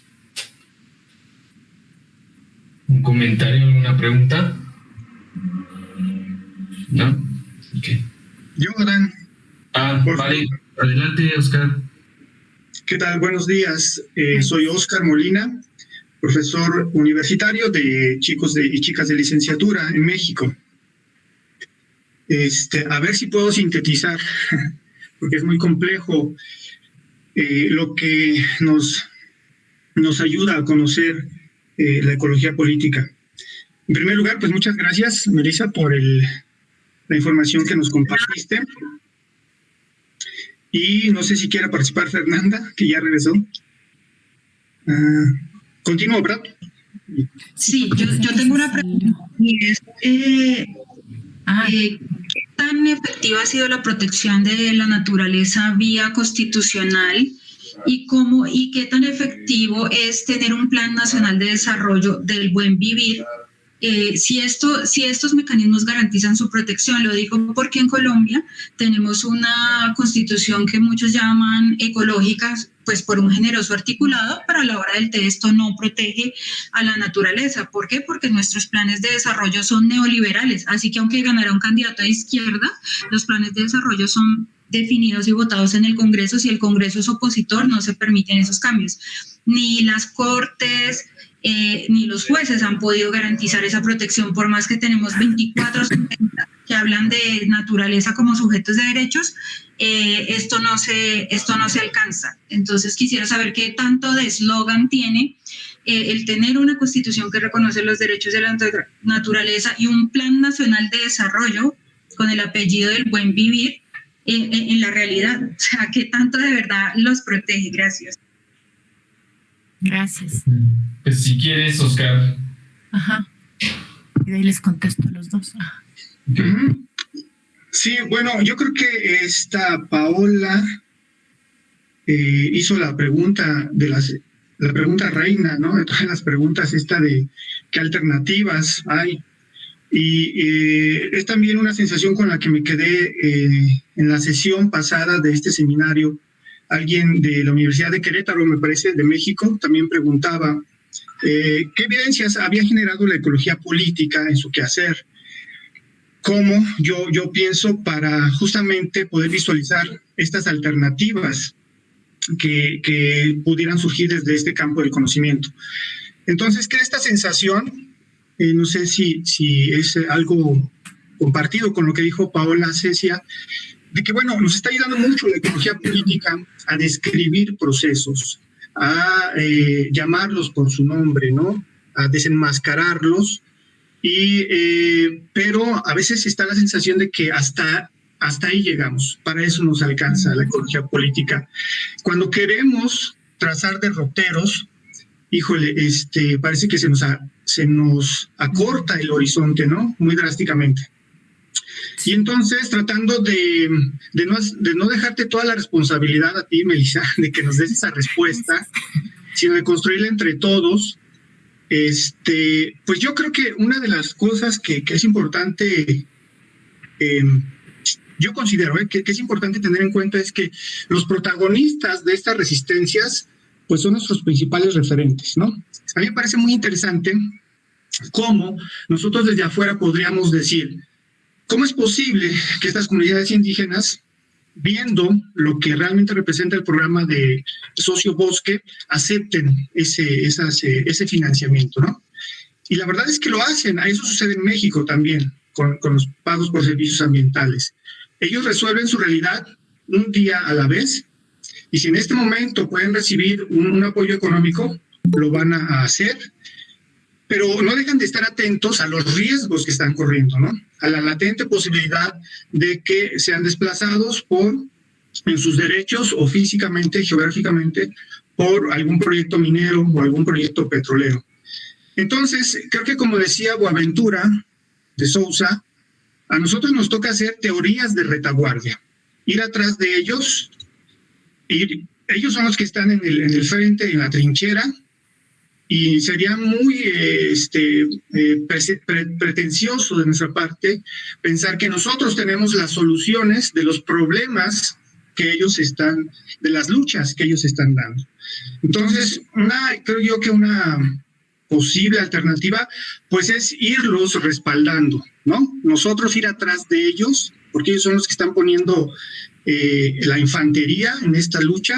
¿Un comentario, alguna pregunta? ¿No? Okay. Yo, Adán. Vale. Adelante, Oscar. ¿Qué tal? Buenos días. Soy Oscar Molina, profesor universitario de chicos y chicas de licenciatura en México. A ver si puedo sintetizar, porque es muy complejo lo que nos ayuda a conocer la ecología política. En primer lugar, pues muchas gracias, Melissa, por la información que nos compartiste. Y no sé si quiera participar Fernanda, que ya regresó. Continúo, ¿verdad? Sí, yo tengo una pregunta. ¿Qué tan efectiva ha sido la protección de la naturaleza vía constitucional y qué tan efectivo es tener un plan nacional de desarrollo del buen vivir? Si estos mecanismos garantizan su protección, lo digo porque en Colombia tenemos una constitución que muchos llaman ecológica, pues por un generoso articulado, pero a la hora del té esto no protege a la naturaleza. ¿Por qué? Porque nuestros planes de desarrollo son neoliberales, así que aunque ganara un candidato de izquierda, los planes de desarrollo son definidos y votados en el Congreso. Si el Congreso es opositor, no se permiten esos cambios. Ni las Cortes ni los jueces han podido garantizar esa protección, por más que tenemos 24 que hablan de naturaleza como sujetos de derechos. Esto no se alcanza. Entonces quisiera saber qué tanto de eslogan tiene el tener una constitución que reconoce los derechos de la naturaleza y un plan nacional de desarrollo con el apellido del buen vivir en la realidad. O sea, qué tanto de verdad los protege. Gracias. Gracias. Pues si quieres, Oscar. Ajá. Y de ahí les contesto a los dos. Ajá. Okay. Sí, bueno, yo creo que Paola hizo la pregunta la pregunta reina, ¿no? De todas las preguntas, de qué alternativas hay. Y es también una sensación con la que me quedé en la sesión pasada de este seminario. Alguien de la Universidad de Querétaro, me parece, de México, también preguntaba qué evidencias había generado la ecología política en su quehacer. ¿Cómo yo pienso para justamente poder visualizar estas alternativas que pudieran surgir desde este campo del conocimiento? Entonces, crea esta sensación, no sé si es algo compartido con lo que dijo Paola Cecia, de que, bueno, nos está ayudando mucho la ecología política a describir procesos, a llamarlos por su nombre, ¿no? A desenmascararlos, pero a veces está la sensación de que hasta ahí llegamos, para eso nos alcanza la ecología política. Cuando queremos trazar derroteros, híjole, parece que se nos acorta el horizonte, ¿no? Muy drásticamente. Y entonces, tratando de no dejarte toda la responsabilidad a ti, Melissa, de que nos des esa respuesta, sino de construirla entre todos, pues yo creo que una de las cosas que es importante, yo considero que es importante tener en cuenta es que los protagonistas de estas resistencias pues son nuestros principales referentes, ¿no? A mí me parece muy interesante cómo nosotros desde afuera podríamos decir, ¿cómo es posible que estas comunidades indígenas, viendo lo que realmente representa el programa de Socio Bosque, acepten ese financiamiento, ¿no? Y la verdad es que lo hacen. Eso sucede en México también, con los pagos por servicios ambientales. Ellos resuelven su realidad un día a la vez, y si en este momento pueden recibir un apoyo económico, lo van a hacer, pero no dejan de estar atentos a los riesgos que están corriendo, ¿no? A la latente posibilidad de que sean desplazados en sus derechos o físicamente, geográficamente, por algún proyecto minero o algún proyecto petrolero. Entonces, creo que como decía Boaventura de Sousa, a nosotros nos toca hacer teorías de retaguardia, ir atrás de ellos, ellos son los que están en el frente, en la trinchera, y sería muy pretencioso de nuestra parte pensar que nosotros tenemos las soluciones de los problemas que ellos de las luchas que ellos están dando. Entonces, creo yo que una posible alternativa, pues es irlos respaldando, ¿no? Nosotros ir atrás de ellos, porque ellos son los que están poniendo la infantería en esta lucha,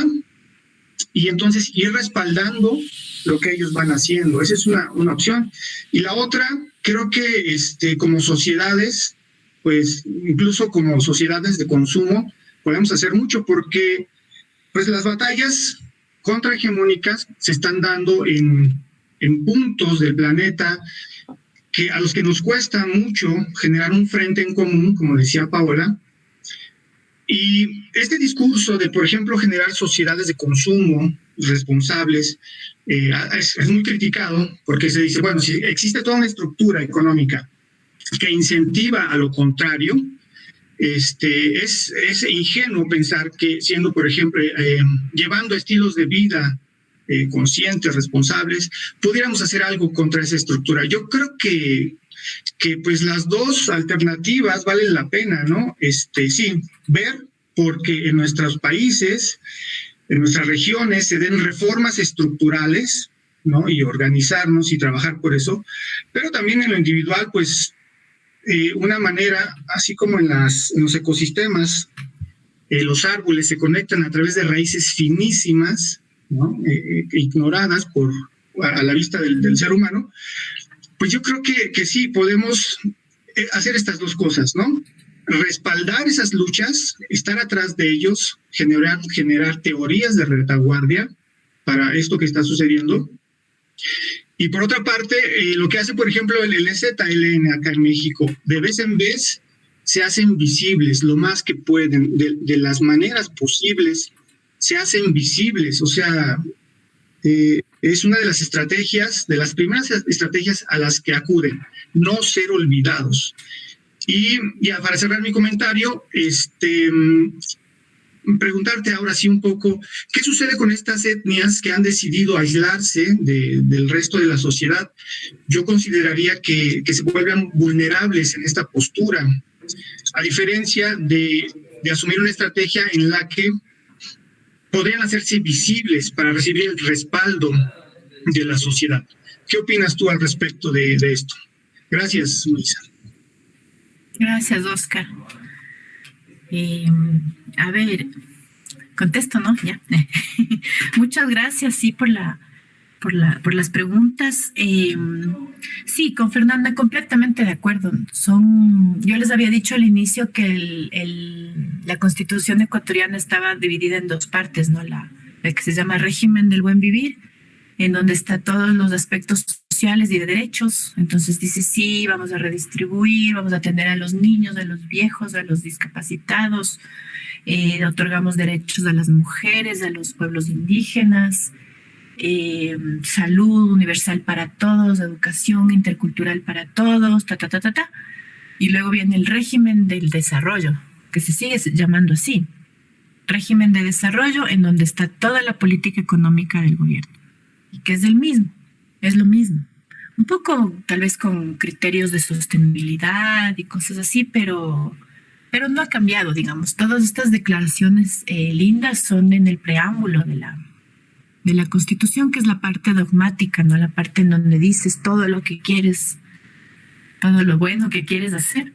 y entonces ir respaldando lo que ellos van haciendo. Esa es una opción. Y la otra, creo que como sociedades, pues incluso como sociedades de consumo, podemos hacer mucho, porque pues las batallas contrahegemónicas se están dando en puntos del planeta a los que nos cuesta mucho generar un frente en común, como decía Paola. Y este discurso de, por ejemplo, generar sociedades de consumo responsables es muy criticado, porque se dice, bueno, si existe toda una estructura económica que incentiva a lo contrario, es ingenuo pensar que siendo, por ejemplo, llevando estilos de vida conscientes, responsables, pudiéramos hacer algo contra esa estructura. Yo creo que pues las dos alternativas valen la pena, ¿no? Sí, ver porque en nuestros países, en nuestras regiones se den reformas estructurales, ¿no? Y organizarnos y trabajar por eso, pero también en lo individual, pues una manera, así como en los ecosistemas, los árboles se conectan a través de raíces finísimas, ¿no? Ignoradas a la vista del ser humano, pues yo creo que sí podemos hacer estas dos cosas, ¿no? Respaldar esas luchas, estar atrás de ellos, generar teorías de retaguardia para esto que está sucediendo. Y por otra parte, lo que hace, por ejemplo, el EZLN acá en México, de vez en vez se hacen visibles lo más que pueden, de las maneras posibles, se hacen visibles, o sea, es una de las estrategias, de las primeras estrategias a las que acuden, no ser olvidados. Y ya para cerrar mi comentario, preguntarte ahora sí un poco, ¿qué sucede con estas etnias que han decidido aislarse del resto de la sociedad? Yo consideraría que se vuelven vulnerables en esta postura, a diferencia de asumir una estrategia en la que podrían hacerse visibles para recibir el respaldo de la sociedad. ¿Qué opinas tú al respecto de esto? Gracias, Luisa. Gracias, Oscar. A ver, contesto, ¿no? Ya. Muchas gracias, sí, por la por las preguntas. Sí, con Fernanda, completamente de acuerdo. Yo les había dicho al inicio que la Constitución ecuatoriana estaba dividida en dos partes, ¿no? La que se llama régimen del buen vivir, en donde está todos los aspectos sociales y de derechos. Entonces dice, sí, vamos a redistribuir, vamos a atender a los niños, a los viejos, a los discapacitados, otorgamos derechos a las mujeres, a los pueblos indígenas, salud universal para todos, educación intercultural para todos, Y luego viene el régimen del desarrollo, que se sigue llamando así. Régimen de desarrollo en donde está toda la política económica del gobierno. Y que es lo mismo. Un poco tal vez con criterios de sostenibilidad y cosas así, pero no ha cambiado, digamos. Todas estas declaraciones lindas son en el preámbulo de la Constitución, que es la parte dogmática, ¿no? La parte en donde dices todo lo que quieres, todo lo bueno que quieres hacer.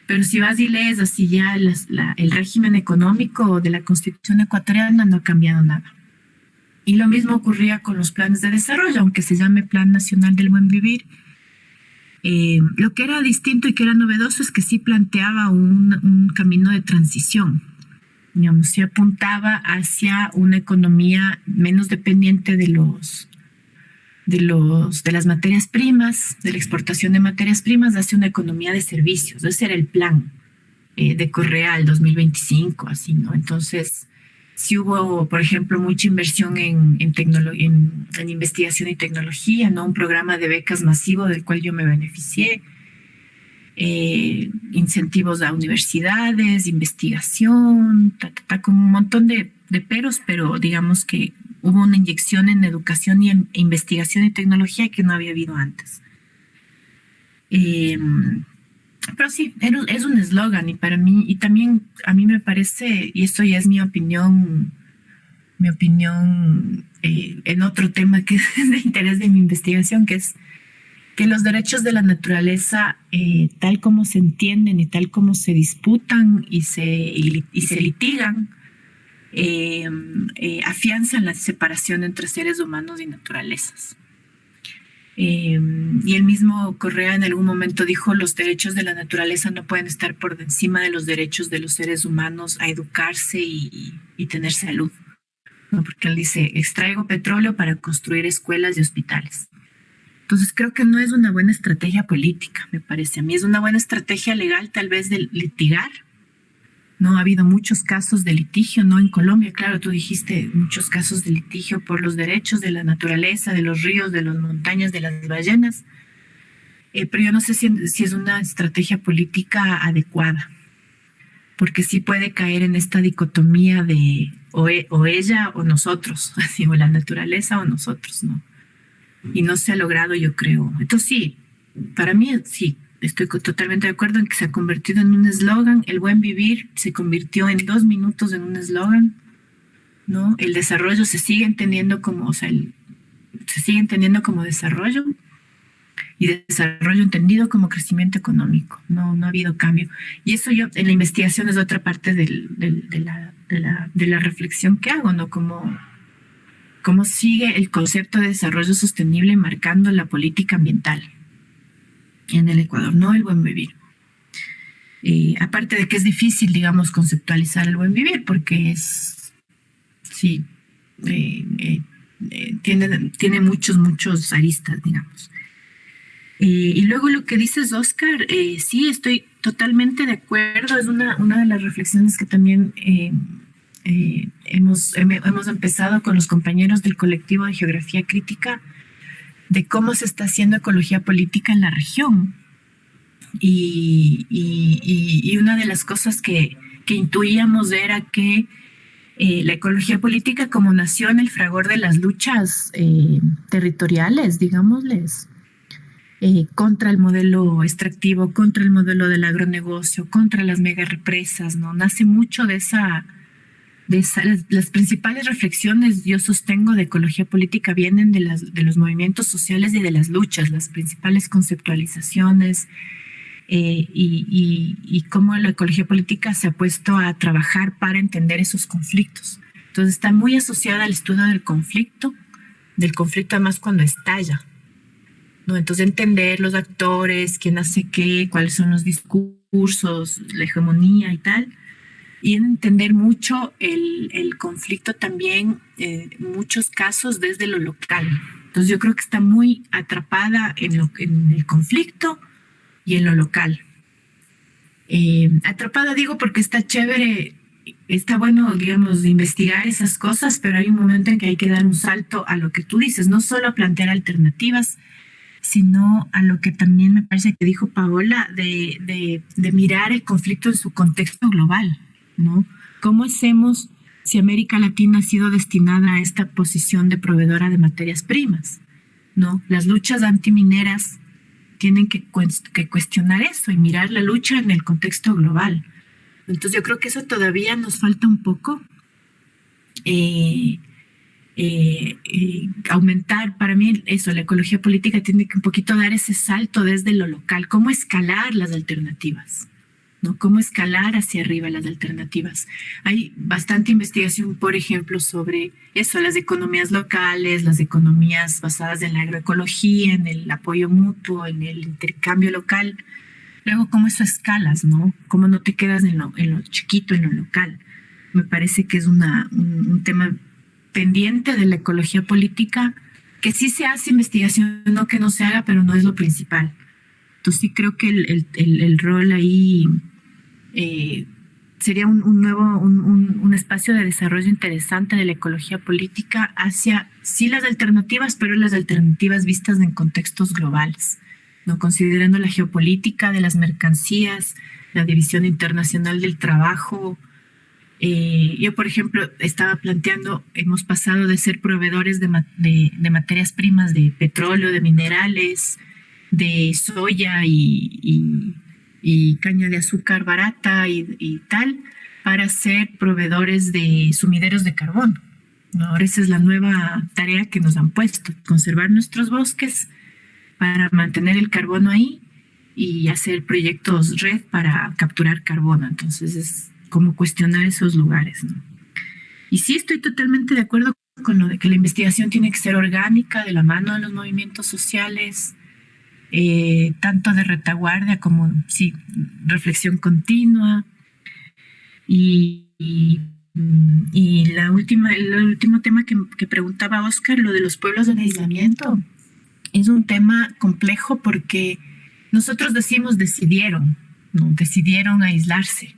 Pero si vas y lees así ya el régimen económico de la Constitución ecuatoriana, no ha cambiado nada. Y lo mismo ocurría con los planes de desarrollo, aunque se llame Plan Nacional del Buen Vivir. Lo que era distinto y que era novedoso es que sí planteaba un camino de transición. Digamos, se apuntaba hacia una economía menos dependiente de las materias primas, de la exportación de materias primas, hacia una economía de servicios. Ese era el plan de Correa al 2025, así, ¿no? Entonces, sí hubo, por ejemplo, mucha inversión en investigación y tecnología, ¿no? Un programa de becas masivo del cual yo me beneficié. Incentivos a universidades, investigación, con un montón de peros, pero digamos que hubo una inyección en educación y en investigación y tecnología que no había habido antes. Pero sí, es un eslogan y para mí, y también a mí me parece, y esto ya es mi opinión en otro tema que es de interés de mi investigación, que es que los derechos de la naturaleza, tal como se entienden y tal como se disputan y se litigan, afianzan la separación entre seres humanos y naturalezas. Y el mismo Correa en algún momento dijo, los derechos de la naturaleza no pueden estar por encima de los derechos de los seres humanos a educarse y tener salud, ¿no? Porque él dice, extraigo petróleo para construir escuelas y hospitales. Entonces creo que no es una buena estrategia política, me parece. A mí es una buena estrategia legal tal vez de litigar. No ha habido muchos casos de litigio, ¿no? En Colombia, claro, tú dijiste muchos casos de litigio por los derechos de la naturaleza, de los ríos, de las montañas, de las ballenas. Pero yo no sé si es una estrategia política adecuada, porque sí puede caer en esta dicotomía de o ella o nosotros, así, o la naturaleza o nosotros, ¿no? Y no se ha logrado, yo creo. Entonces sí, para mí sí, estoy totalmente de acuerdo en que se ha convertido en un eslogan. El buen vivir se convirtió en 2 minutos en un eslogan, ¿no? El desarrollo se sigue entendiendo como, se sigue entendiendo como desarrollo y desarrollo entendido como crecimiento económico. No ha habido cambio. Y eso yo, en la investigación es otra parte de la reflexión que hago, ¿no? Cómo sigue el concepto de desarrollo sostenible marcando la política ambiental en el Ecuador, no el buen vivir. Aparte de que es difícil, digamos, conceptualizar el buen vivir, porque tiene muchos aristas, digamos. Y luego lo que dices, Oscar, sí, estoy totalmente de acuerdo. Es una de las reflexiones que también hemos empezado con los compañeros del colectivo de Geografía Crítica, de cómo se está haciendo ecología política en la región. Y una de las cosas que intuíamos era que la ecología política, como nació en el fragor de las luchas territoriales, digámosles, contra el modelo extractivo, contra el modelo del agronegocio, contra las mega represas, ¿no? Nace mucho de las principales reflexiones, yo sostengo, de ecología política vienen de los movimientos sociales y de las luchas, las principales conceptualizaciones y cómo la ecología política se ha puesto a trabajar para entender esos conflictos. Entonces está muy asociada al estudio del conflicto del conflicto, además cuando estalla, ¿no? Entonces entender los actores, quién hace qué, cuáles son los discursos, la hegemonía y tal, y entender mucho el conflicto también, en muchos casos desde lo local. Entonces yo creo que está muy atrapada en el conflicto y en lo local. Atrapada digo porque está chévere, está bueno, digamos, investigar esas cosas, pero hay un momento en que hay que dar un salto a lo que tú dices, no solo a plantear alternativas, sino a lo que también me parece que dijo Paola, de mirar el conflicto en su contexto global, ¿no? ¿Cómo hacemos si América Latina ha sido destinada a esta posición de proveedora de materias primas, ¿no? Las luchas antimineras tienen que cuestionar eso y mirar la lucha en el contexto global. Entonces yo creo que eso todavía nos falta un poco. Aumentar, para mí eso, la ecología política tiene que un poquito dar ese salto desde lo local, cómo escalar las alternativas, ¿no? Cómo escalar hacia arriba las alternativas. Hay bastante investigación, por ejemplo, sobre eso, las economías locales, las economías basadas en la agroecología, en el apoyo mutuo, en el intercambio local. Luego, cómo eso escalas, ¿no? Cómo no te quedas en lo chiquito, en lo local. Me parece que es un tema pendiente de la ecología política, que sí se hace investigación, no que no se haga, pero no es lo principal. Entonces sí creo que el rol ahí sería un espacio de desarrollo interesante de la ecología política hacia, sí, las alternativas, pero las alternativas vistas en contextos globales, ¿no? Considerando la geopolítica de las mercancías, la división internacional del trabajo. Yo, por ejemplo, estaba planteando, hemos pasado de ser proveedores de materias primas, de petróleo, de minerales, de soya y caña de azúcar barata y tal, para ser proveedores de sumideros de carbón, ¿no? Ahora esa es la nueva tarea que nos han puesto, conservar nuestros bosques para mantener el carbono ahí y hacer proyectos red para capturar carbono. Entonces es como cuestionar esos lugares, ¿no? Y sí, estoy totalmente de acuerdo con lo de que la investigación tiene que ser orgánica, de la mano de los movimientos sociales, tanto de retaguardia como, sí, reflexión continua. Y el último tema que preguntaba Oscar, lo de los pueblos en aislamiento, es un tema complejo porque nosotros decimos decidieron, ¿no? Decidieron aislarse,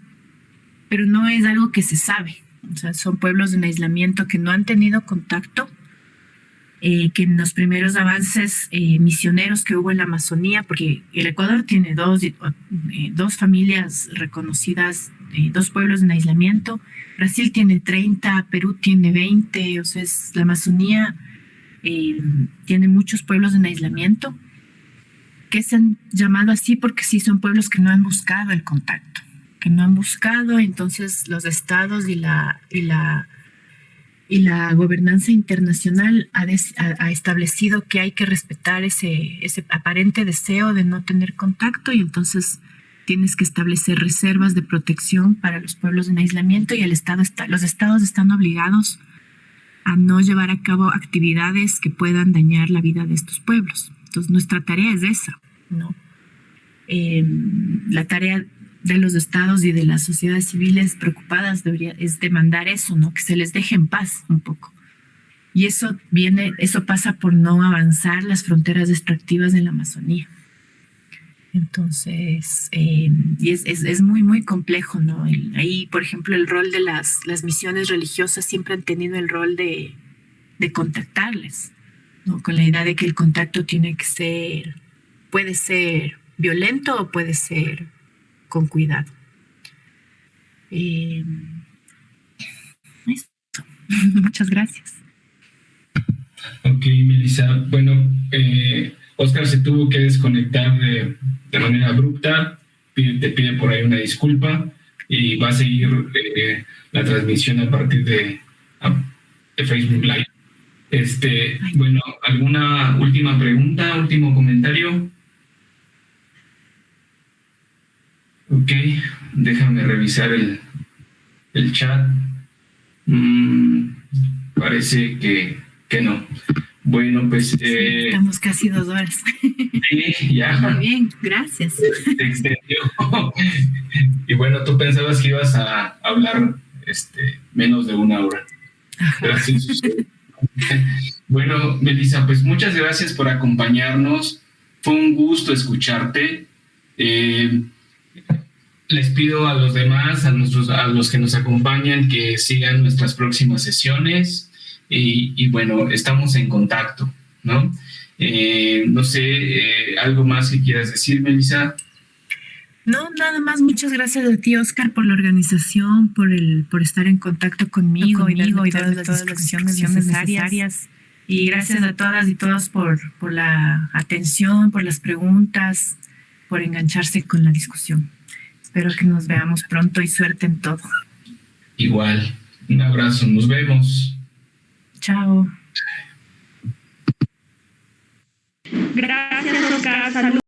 pero no es algo que se sabe. O sea, son pueblos en aislamiento que no han tenido contacto, que en los primeros avances misioneros que hubo en la Amazonía, porque el Ecuador tiene dos familias reconocidas, dos pueblos en aislamiento, Brasil tiene 30, Perú tiene 20, o sea, la Amazonía tiene muchos pueblos en aislamiento, que se han llamado así porque sí son pueblos que no han buscado el contacto, que no han buscado. Entonces los estados y la gobernanza internacional ha establecido que hay que respetar ese aparente deseo de no tener contacto, y entonces tienes que establecer reservas de protección para los pueblos en aislamiento, y los estados están obligados a no llevar a cabo actividades que puedan dañar la vida de estos pueblos. Entonces nuestra tarea es esa, ¿no? La tarea de los estados y de las sociedades civiles preocupadas es demandar eso, ¿no? Que se les deje en paz un poco. Y eso pasa por no avanzar las fronteras extractivas en la Amazonía. Entonces, y es muy, muy complejo, ¿no? Ahí, por ejemplo, el rol de las misiones religiosas siempre han tenido el rol de contactarles, ¿no? Con la idea de que el contacto puede ser violento o puede ser con cuidado. Eso. Muchas gracias. Ok, Melissa. Bueno, Oscar se tuvo que desconectar de manera abrupta. Te pide por ahí una disculpa y va a seguir la transmisión a partir de Facebook Live. Bueno, ¿alguna última pregunta, último comentario? Ok, déjame revisar el chat. Parece que no. Bueno, pues... estamos casi 2 horas. Sí, ya. Muy bien, gracias. Se extendió. Y bueno, tú pensabas que ibas a hablar menos de 1 hora. Gracias. Bueno, Melissa, pues muchas gracias por acompañarnos. Fue un gusto escucharte. Les pido a los demás, a los que nos acompañan, que sigan nuestras próximas sesiones y bueno, estamos en contacto, ¿no? No sé, ¿algo más que quieras decir, Melissa? No, nada más. Muchas gracias a ti, Oscar, por la organización, por estar en contacto conmigo y darme todas las acciones necesarias. Y gracias a todas y todos por la atención, por las preguntas, por engancharse con la discusión. Espero que nos veamos pronto y suerte en todo. Igual. Un abrazo. Nos vemos. Chao. Gracias, Oscar. Salud.